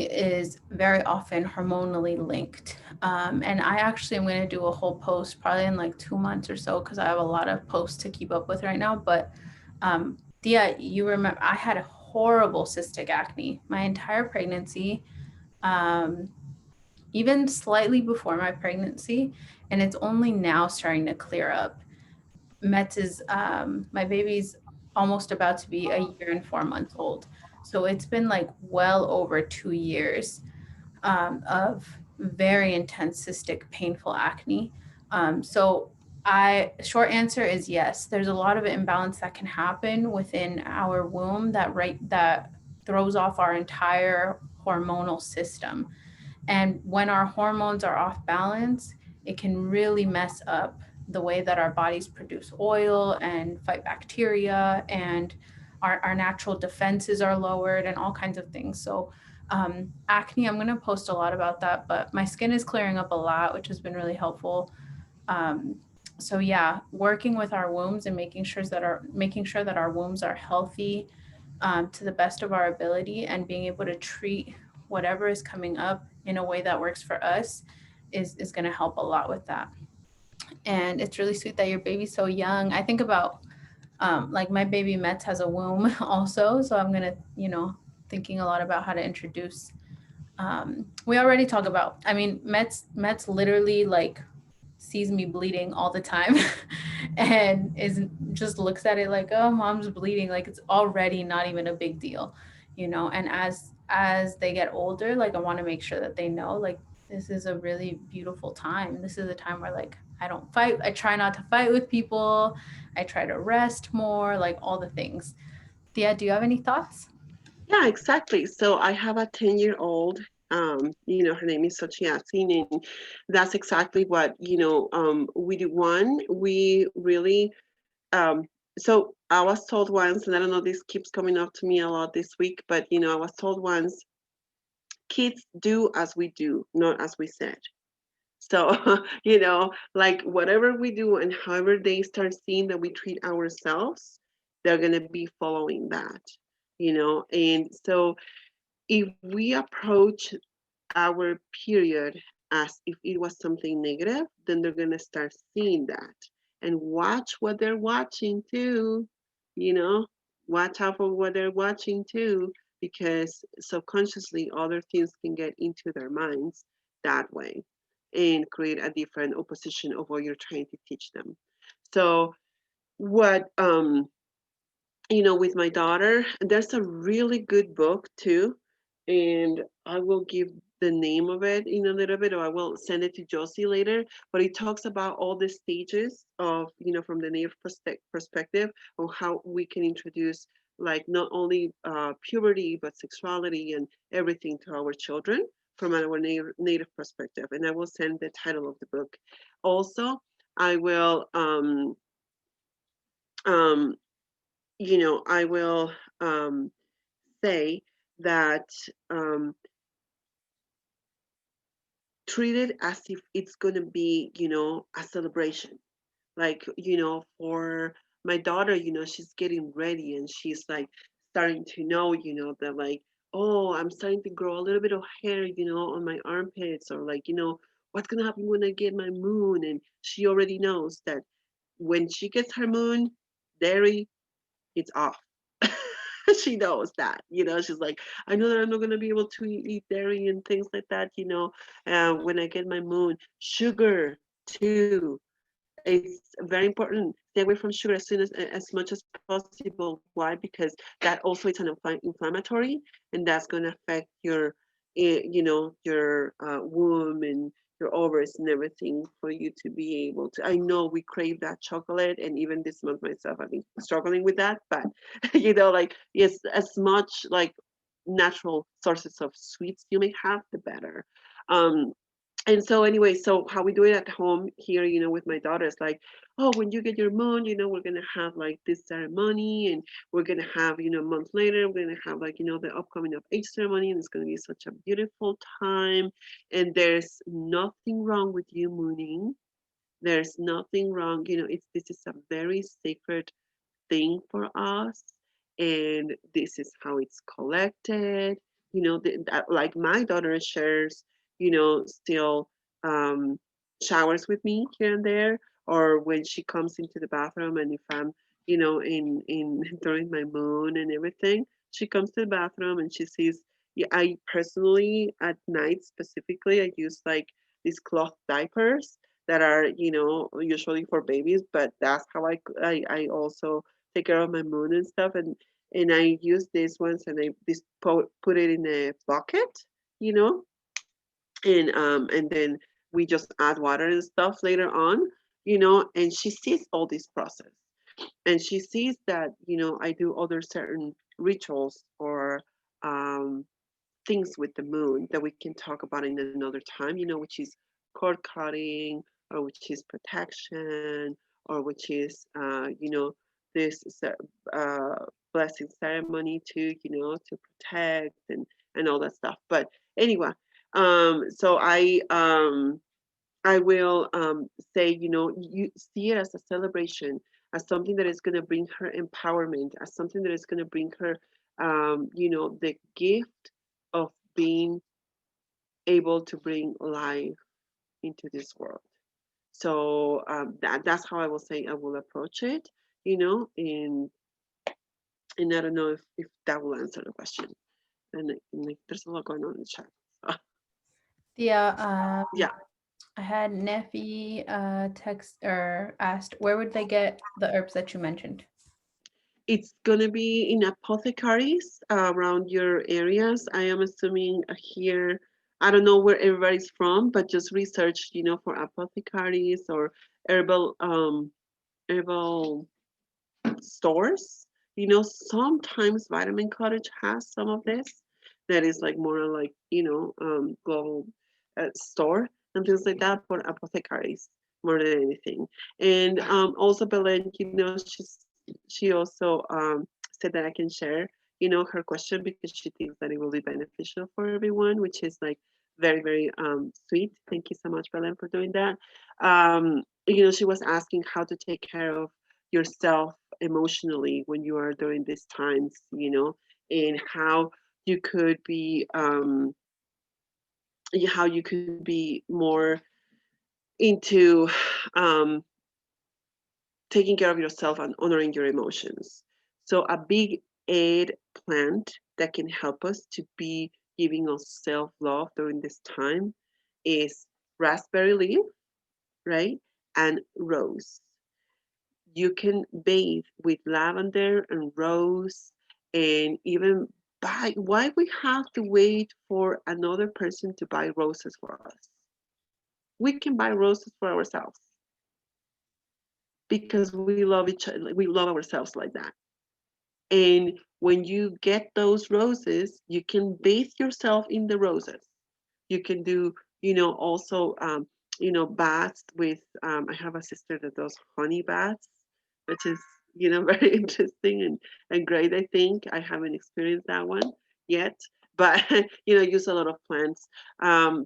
A: is very often hormonally linked. And I actually am going to do a whole post probably in like 2 months or so because I have a lot of posts to keep up with right now. But Dia, you remember I had a horrible cystic acne my entire pregnancy, um, even slightly before my pregnancy. And it's only now starting to clear up. Metz is my baby's almost about to be a year and 4 months old. So it's been like well over 2 years of very intense cystic painful acne. So I short answer is yes. There's a lot of imbalance that can happen within our womb that throws off our entire hormonal system. And when our hormones are off balance, it can really mess up the way that our bodies produce oil and fight bacteria, and our natural defenses are lowered, and all kinds of things. So, acne, I'm going to post a lot about that, but my skin is clearing up a lot, which has been really helpful. Um, so yeah, working with our wombs and making sure that our wombs are healthy to the best of our ability, and being able to treat whatever is coming up in a way that works for us is going to help a lot with that. And it's really sweet that your baby's so young. I think about like my baby Metz has a womb also, so I'm gonna thinking a lot about how to introduce. We already talk about. I mean, Metz literally like sees me bleeding all the time and is just looks at it like, oh, mom's bleeding, like it's already not even a big deal, and as they get older, like I want to make sure that they know, like, this is a really beautiful time. This is a time where, like, I don't fight. I try not to fight with people. I try to rest more, like all the things. Thea, do you have any thoughts?
B: Yeah, exactly. So I have a 10-year-old. Her name is Sochiatzin, and that's exactly what we do. One, we really um, so I was told once, and I don't know, this keeps coming up to me a lot this week, but I was told once, kids do as we do, not as we said. So, like whatever we do and however they start seeing that we treat ourselves, they're going to be following that. And so if we approach our period as if it was something negative, then they're going to start seeing that and watch what they're watching too, you know, watch out for what they're watching too, because subconsciously other things can get into their minds that way and create a different opposition of what you're trying to teach them. So, what with my daughter, there's a really good book too, and I will give the name of it in a little bit, or I will send it to Josie later. But it talks about all the stages of, from the native perspective of how we can introduce, like, not only puberty but sexuality and everything to our children from our native perspective. And I will send the title of the book. Also, I will um, I will say that um, treat it as if it's going to be, a celebration. Like, for my daughter, she's getting ready and she's like starting to know, that, like, oh, I'm starting to grow a little bit of hair, on my armpits, or like, what's going to happen when I get my moon. And she already knows that when she gets her moon, dairy, it's off. She knows that, she's like, I know that I'm not going to be able to eat dairy and things like that, when I get my moon. Sugar too. it's very important. Stay away from sugar as much as possible. Why? Because that also is an inflammatory, and that's going to affect your, your womb and your ovaries and everything for you to be able to. I know we crave that chocolate, and even this month myself, I've been struggling with that. But like, yes, as much like natural sources of sweets you may have, the better. Um, and so anyway, so how we do it at home here, with my daughters, like, oh, when you get your moon, we're gonna have like this ceremony, and we're gonna have, a month later, we're gonna have like, the upcoming of age ceremony, and it's gonna be such a beautiful time. And there's nothing wrong with you mooning. There's nothing wrong, it's this is a very sacred thing for us, and this is how it's collected. Like my daughter shares, still um, showers with me here and there, or when she comes into the bathroom, and if I'm, in during my moon and everything, she comes to the bathroom and she sees. Yeah, I personally at night specifically, I use like these cloth diapers that are, usually for babies, but that's how I also take care of my moon and stuff. And I use these ones, and I this put it in a bucket, you know, and then we just add water and stuff later on, and she sees all this process, and she sees that, I do other certain rituals or um things with the moon that we can talk about in another time, which is cord cutting, or which is protection, or which is, this blessing ceremony to, to protect and all that stuff. But anyway, so I will say, you see it as a celebration, as something that is going to bring her empowerment, as something that is going to bring her, the gift of being able to bring life into this world. So that's how I will say I will approach it, and I don't know if that will answer the question. And there's a lot going on in the chat. So,
A: Yeah,
B: yeah.
A: I had Neffy text or asked where would they get the herbs that you mentioned?
B: It's gonna be in apothecaries around your areas. I am assuming here. I don't know where everybody's from, but just research, for apothecaries or herbal herbal stores. Sometimes Vitamin Cottage has some of this that is like more like, global store and things like that for apothecaries more than anything. And also Belen, she also said that I can share, her question because she thinks that it will be beneficial for everyone, which is like very, very sweet. Thank you so much, Belen, for doing that. She was asking how to take care of yourself emotionally when you are during these times, and you could be how you could be more into um, taking care of yourself and honoring your emotions. So a big aid plant that can help us to be giving us self-love during this time is raspberry leaf, right? And rose. You can bathe with lavender and rose, and even buy. Why we have to wait for another person to buy roses for us? We can buy roses for ourselves because we love we love ourselves like that. And when you get those roses, you can bathe yourself in the roses. You can do, also, baths with, I have a sister that does honey baths, which is, very interesting and great, I think. I haven't experienced that one yet, but, use a lot of plants.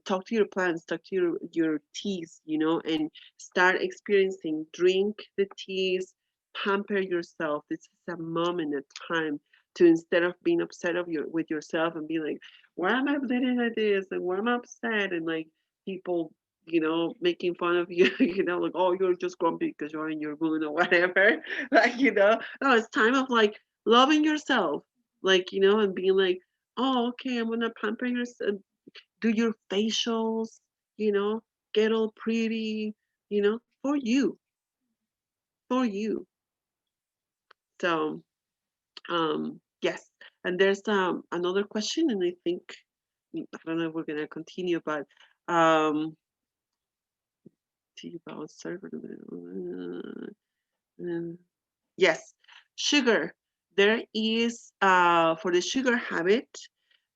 B: Talk to your plants, talk to your teas, and start experiencing, drink the teas, pamper yourself. This is a moment, a time to, instead of being upset with yourself and be like, why am I bleeding like this? And why am I upset? And like people, making fun of you, like, oh, you're just grumpy because you're in your mood or whatever. Like, no, it's time of like loving yourself, like, and being like, oh, okay, I'm gonna pamper yourself, do your facials, you know, get all pretty, for you. for you. So yes, and there's another question, and I think I don't know if we're gonna continue, but um, tea about server. Yes, sugar. There is for the sugar habit.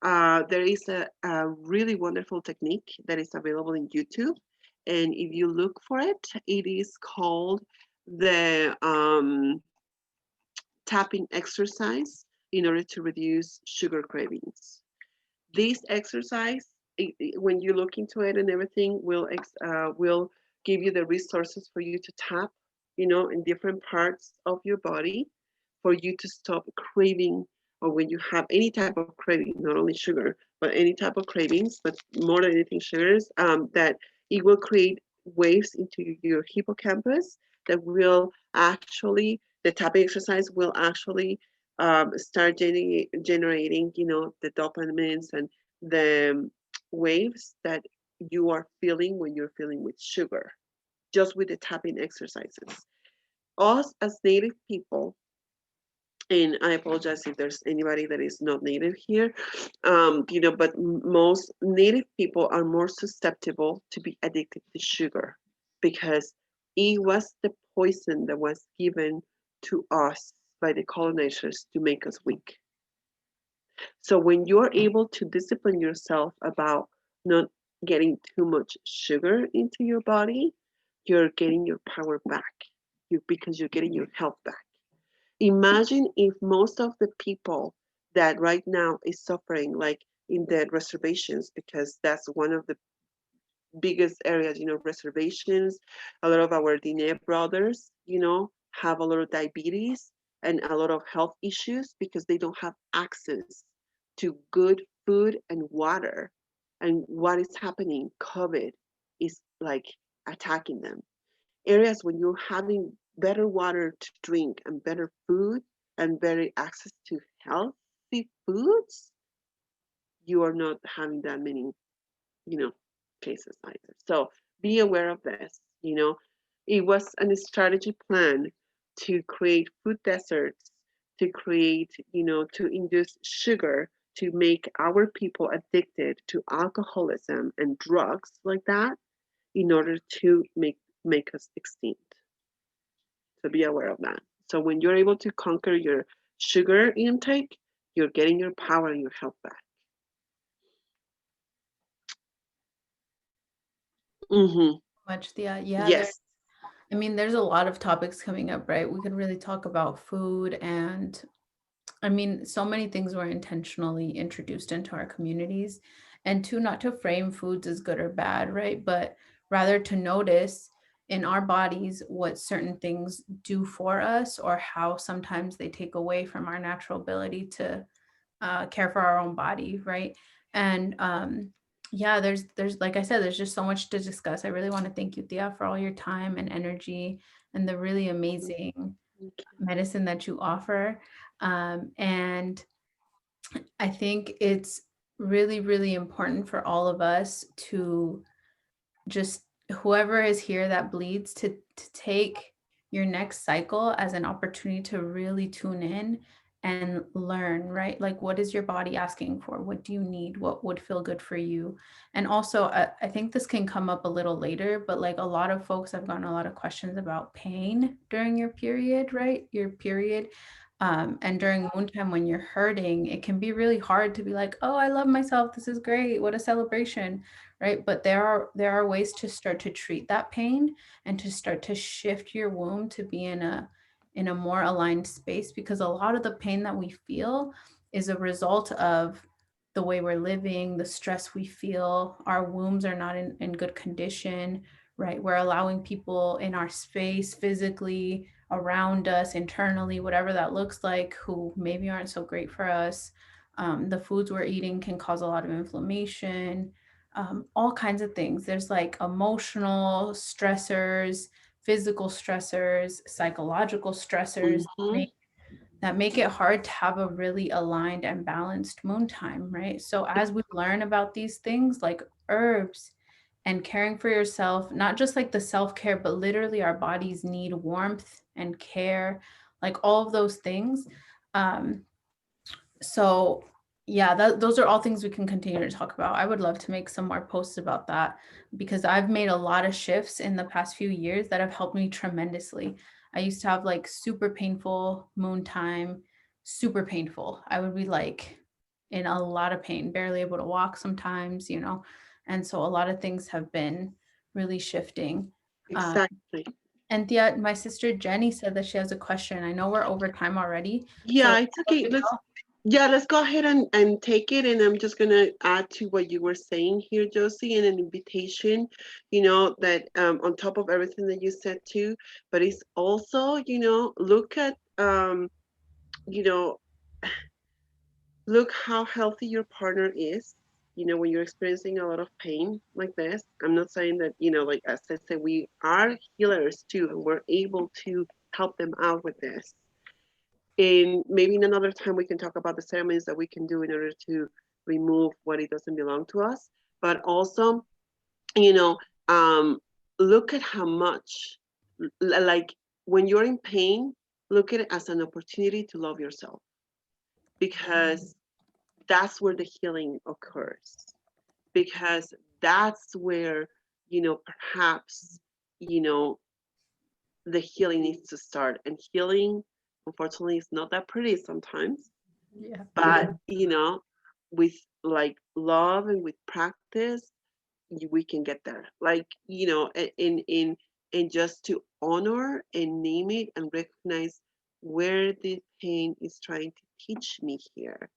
B: There is a really wonderful technique that is available in YouTube, and if you look for it, it is called the tapping exercise in order to reduce sugar cravings. This exercise, when you look into it and everything, will give you the resources for you to tap, in different parts of your body, for you to stop craving, or when you have any type of craving, not only sugar, but any type of cravings, but more than anything sugars, that it will create waves into your hippocampus that will actually, the tapping exercise will actually start generating, the dopamines and the waves that you are feeling when you're feeling with sugar, just with the tapping exercises. Us as native people, and I apologize if there's anybody that is not native here, but most native people are more susceptible to be addicted to sugar because it was the poison that was given to us by the colonizers to make us weak. So when you're able to discipline yourself about not getting too much sugar into your body, you're getting your power back. Because you're getting your health back. Imagine if most of the people that right now is suffering, like in the reservations, because that's one of the biggest areas, reservations. A lot of our Dine brothers, have a lot of diabetes and a lot of health issues because they don't have access to good food and water. And what is happening? COVID is like attacking them. Areas when you're having better water to drink and better food and better access to healthy foods, you are not having that many, you know, cases either. So be aware of this. It was a strategy plan to create food deserts, to create, to induce sugar, to make our people addicted to alcoholism and drugs like that in order to make us extinct. So be aware of that. So when you're able to conquer your sugar intake, you're getting your power and your health back. Mm-hmm.
A: Much, yeah, there.
B: Yes.
A: I mean, there's a lot of topics coming up, right? We could really talk about food and I mean, so many things were intentionally introduced into our communities, and to not to frame foods as good or bad, right? But rather to notice in our bodies what certain things do for us or how sometimes they take away from our natural ability to care for our own body, right? And yeah, there's like I said, there's just so much to discuss. I really want to thank you, Thea, for all your time and energy and the really amazing medicine that you offer. And I think it's really, really important for all of us to just whoever is here that bleeds to take your next cycle as an opportunity to really tune in and learn, right? Like, what is your body asking for? What do you need? What would feel good for you? And also, I think this can come up a little later, but like a lot of folks have gotten a lot of questions about pain during your period, right? Your period. And during Moontime, when you're hurting, it can be really hard to be like, oh, I love myself. This is great. What a celebration, right? But there are ways to start to treat that pain and to start to shift your womb to be in a more aligned space, because a lot of the pain that we feel is a result of the way we're living, the stress we feel. Our wombs are not in good condition, right? We're allowing people in our space physically around us, internally, whatever that looks like, who maybe aren't so great for us. The foods we're eating can cause a lot of inflammation, all kinds of things. There's like emotional stressors, physical stressors, psychological stressors
B: Mm-hmm.
A: that make it hard to have a really aligned and balanced moon time, right? So as we learn about these things like herbs and caring for yourself, not just like the self-care, but literally our bodies need warmth and care, like all of those things. Um, so yeah, those are all things we can continue to talk about. I would love to make some more posts about that because I've made a lot of shifts in the past few years that have helped me tremendously. I used to have like super painful moon time, super painful. I would be like in a lot of pain, barely able to walk sometimes, you know. And so a lot of things have been really shifting. Uh,
B: Exactly.
A: and Thea, my sister Jenny said that she has a question. I know we're over time already. So
B: Yeah, it's okay. Let's go ahead and take it. And I'm just gonna add to what you were saying here, Josie, and an invitation, that on top of everything that you said too, but it's also, look at you know, look how healthy your partner is. When you're experiencing a lot of pain like this, I'm not saying that, like as I said, we are healers too, and we're able to help them out with this. And maybe in another time we can talk about the ceremonies that we can do in order to remove what it doesn't belong to us. But also, you know, um, look at how much, like when you're in pain, look at it as an opportunity to love yourself because that's where the healing occurs. Because that's where, perhaps, you know, the healing needs to start. And healing, unfortunately, is not that pretty sometimes.
A: yeah.
B: But, with like love and with practice, we can get there. Like, and just to honor and name it and recognize where the pain is trying to teach me here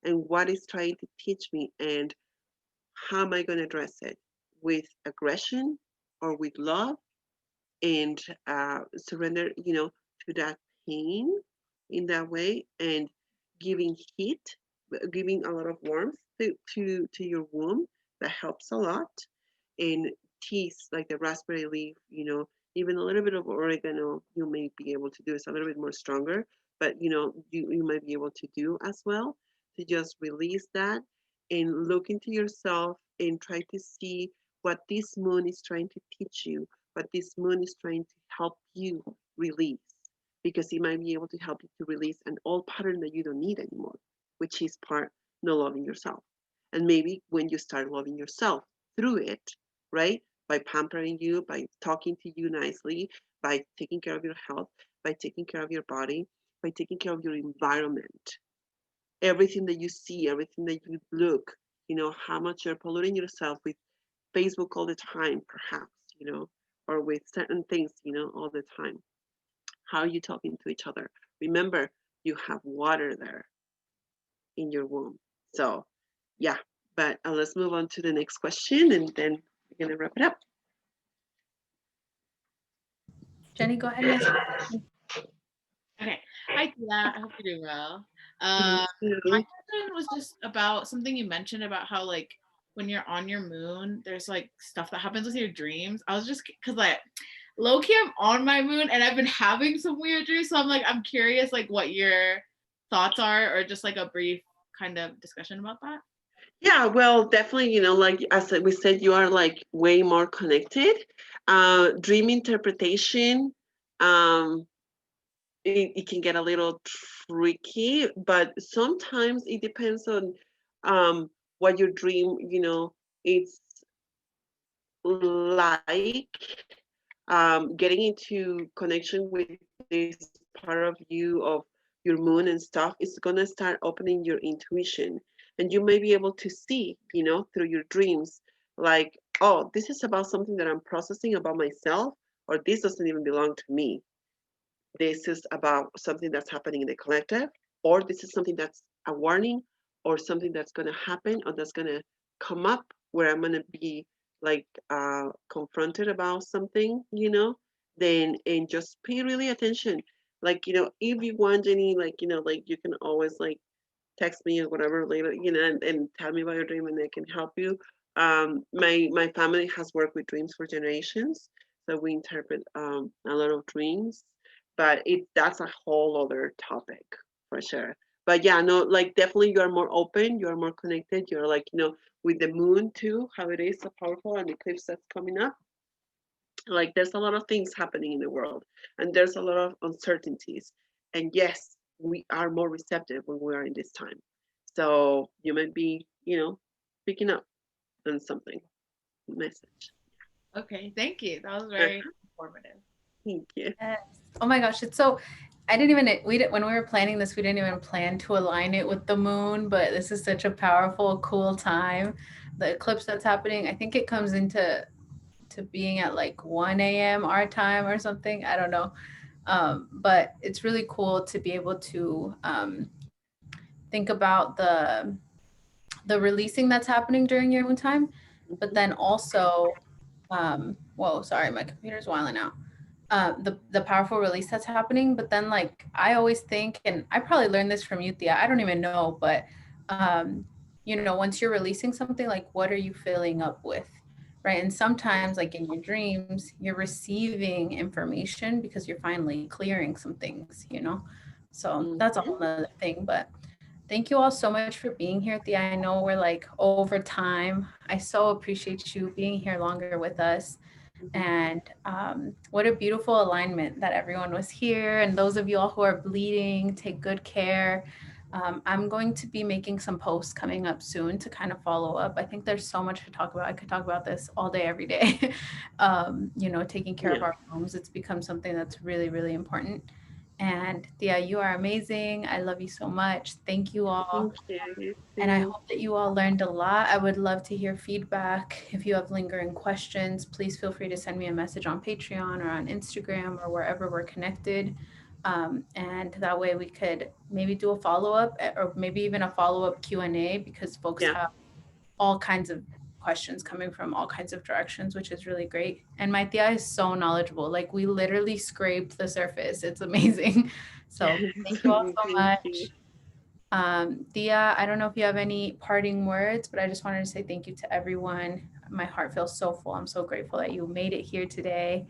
B: and what is trying to teach me and how am I going to address it with aggression or with love and surrender, to that pain in that way and giving heat, giving a lot of warmth to your womb. That helps a lot. And teas like the raspberry leaf, even a little bit of oregano, you may be able to do. It's a little bit more stronger, but you might be able to do as well to just release that and look into yourself and try to see what this moon is trying to teach you, what this moon is trying to help you release, because it might be able to help you to release an old pattern that you don't need anymore, which is part not loving yourself. And maybe when you start loving yourself through it, right? By pampering you, by talking to you nicely, by taking care of your health, by taking care of your body, by taking care of your environment, everything that you see, everything that you look, how much you're polluting yourself with Facebook all the time, perhaps, or with certain things, all the time. How are you talking to each other? Remember, you have water there in your womb. So, yeah, but let's move on to the next question and then we're going to wrap it up.
A: Jenny, go ahead and answer.
D: Okay. Hi, Tia. I hope you're doing well.
B: Thank
D: My
B: you.
D: question was just about something you mentioned about how, like, when you're on your moon, there's like stuff that happens with your dreams. I was just because, like, low key, I'm on my moon and I've been having some weird dreams. So I'm curious, like, what your thoughts are, or just like a brief kind of discussion about that.
B: Yeah, well, definitely, like as we said, you are like way more connected. Dream interpretation, um, it can get a little tricky, but sometimes it depends on what your dream, it's like getting into connection with this part of you of your moon and stuff is going to start opening your intuition, and you may be able to see, through your dreams, like, oh, this is about something that I'm processing about myself, or this doesn't even belong to me. This is about something that's happening in the collective, or this is something that's a warning, or something that's going to happen, or that's going to come up where I'm going to be like confronted about something, then and just pay really attention. Like, if you want any, like, like you can always like text me or whatever later, and tell me about your dream and I can help you. My family has worked with dreams for generations, so we interpret a lot of dreams, but that's a whole other topic for sure. But yeah, no, like definitely you are more open, you are more connected, you're like, with the moon too, how it is so powerful, and the eclipse that's coming up. Like there's a lot of things happening in the world, and there's a lot of uncertainties. And yes, we are more receptive when we are in this time. So you might be, picking up on something message.
D: Okay, thank you. That was very informative.
B: Thank you.
A: Yes. Oh my gosh, it's so. I didn't even we didn't when we were planning this, we didn't even plan to align it with the moon, but this is such a powerful, cool time. The eclipse that's happening, I think it comes into being at like 1 a.m. our time or something. I don't know. But it's really cool to be able to think about the releasing that's happening during your moon time, but
B: Mhm.
A: then also, whoa, sorry, my computer's wilding out. The powerful release that's happening, but then like I always think, and I probably learned this from you, Thea. I don't even know, but um, once you're releasing something, like what are you filling up with, right? And sometimes, like in your dreams, you're receiving information because you're finally clearing some things, So that's a whole
B: Mhm.
A: nother thing, but. Thank you all so much for being here, Thea. I know we're like over time. I so appreciate you being here longer with us.
B: Mhm.
A: And what a beautiful alignment that everyone was here. And those of you all who are bleeding, take good care. I'm going to be making some posts coming up soon to kind of follow up. I think there's so much to talk about. I could talk about this all day, every day. Taking care of
B: Yeah.
A: our homes, it's become something that's really, really important. And Thea, you are amazing. I love you so much. Thank you all.
B: Thank you. You
A: And I
B: too.
A: hope that you all learned a lot. I would love to hear feedback. If you have lingering questions, please feel free to send me a message on Patreon or on Instagram or wherever we're connected. And that way we could maybe do a follow-up or maybe even a follow-up Q&A because folks
B: Yeah.
A: have all kinds of questions coming from all kinds of directions, which is really great. And my Thea is so knowledgeable. Like we literally scraped the surface. It's amazing. So thank you all so
B: Thank you.
A: much. Thea, I don't know if you have any parting words, but I just wanted to say thank you to everyone. My heart feels so full. I'm so grateful that you made it here today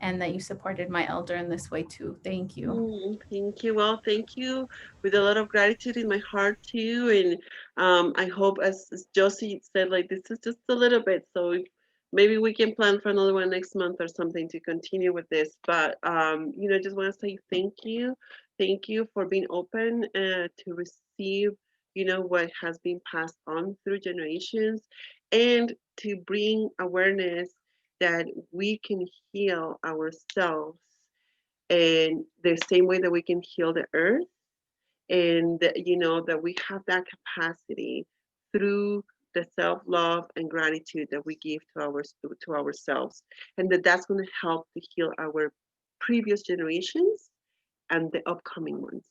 A: and that you supported my elder in this way too. Thank you.
B: Thank you. Well, thank you with a lot of gratitude in my heart too. And I hope, as Josie said, like this is just a little bit. So maybe we can plan for another one next month or something to continue with this. But just want to say thank you. Thank you for being open to receive, what has been passed on through generations and to bring awareness that we can heal ourselves and the same way that we can heal the earth and that we have that capacity through the self-love and gratitude that we give to ourselves, and that's going to help to heal our previous generations and the upcoming ones.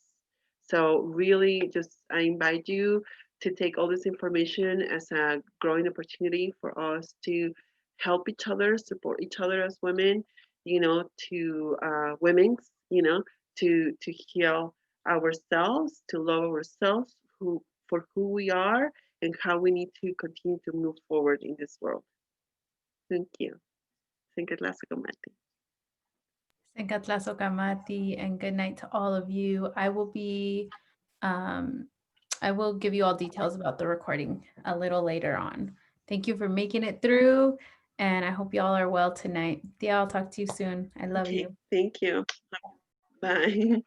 B: So really just I invite you to take all this information as a growing opportunity for us to help each other, support each other as women, to women's, to heal ourselves, to love ourselves for who we are and how we need to continue to move forward in this world. Thank you. Thank you, Mati.
A: Senkatla Sokamati and good night to all of you. Um, I will give you all details about the recording a little later on. Thank you for making it through and I hope y'all are well tonight. Yeah, I'll talk to you soon. I love
B: Okay,
A: you.
B: thank you. Bye.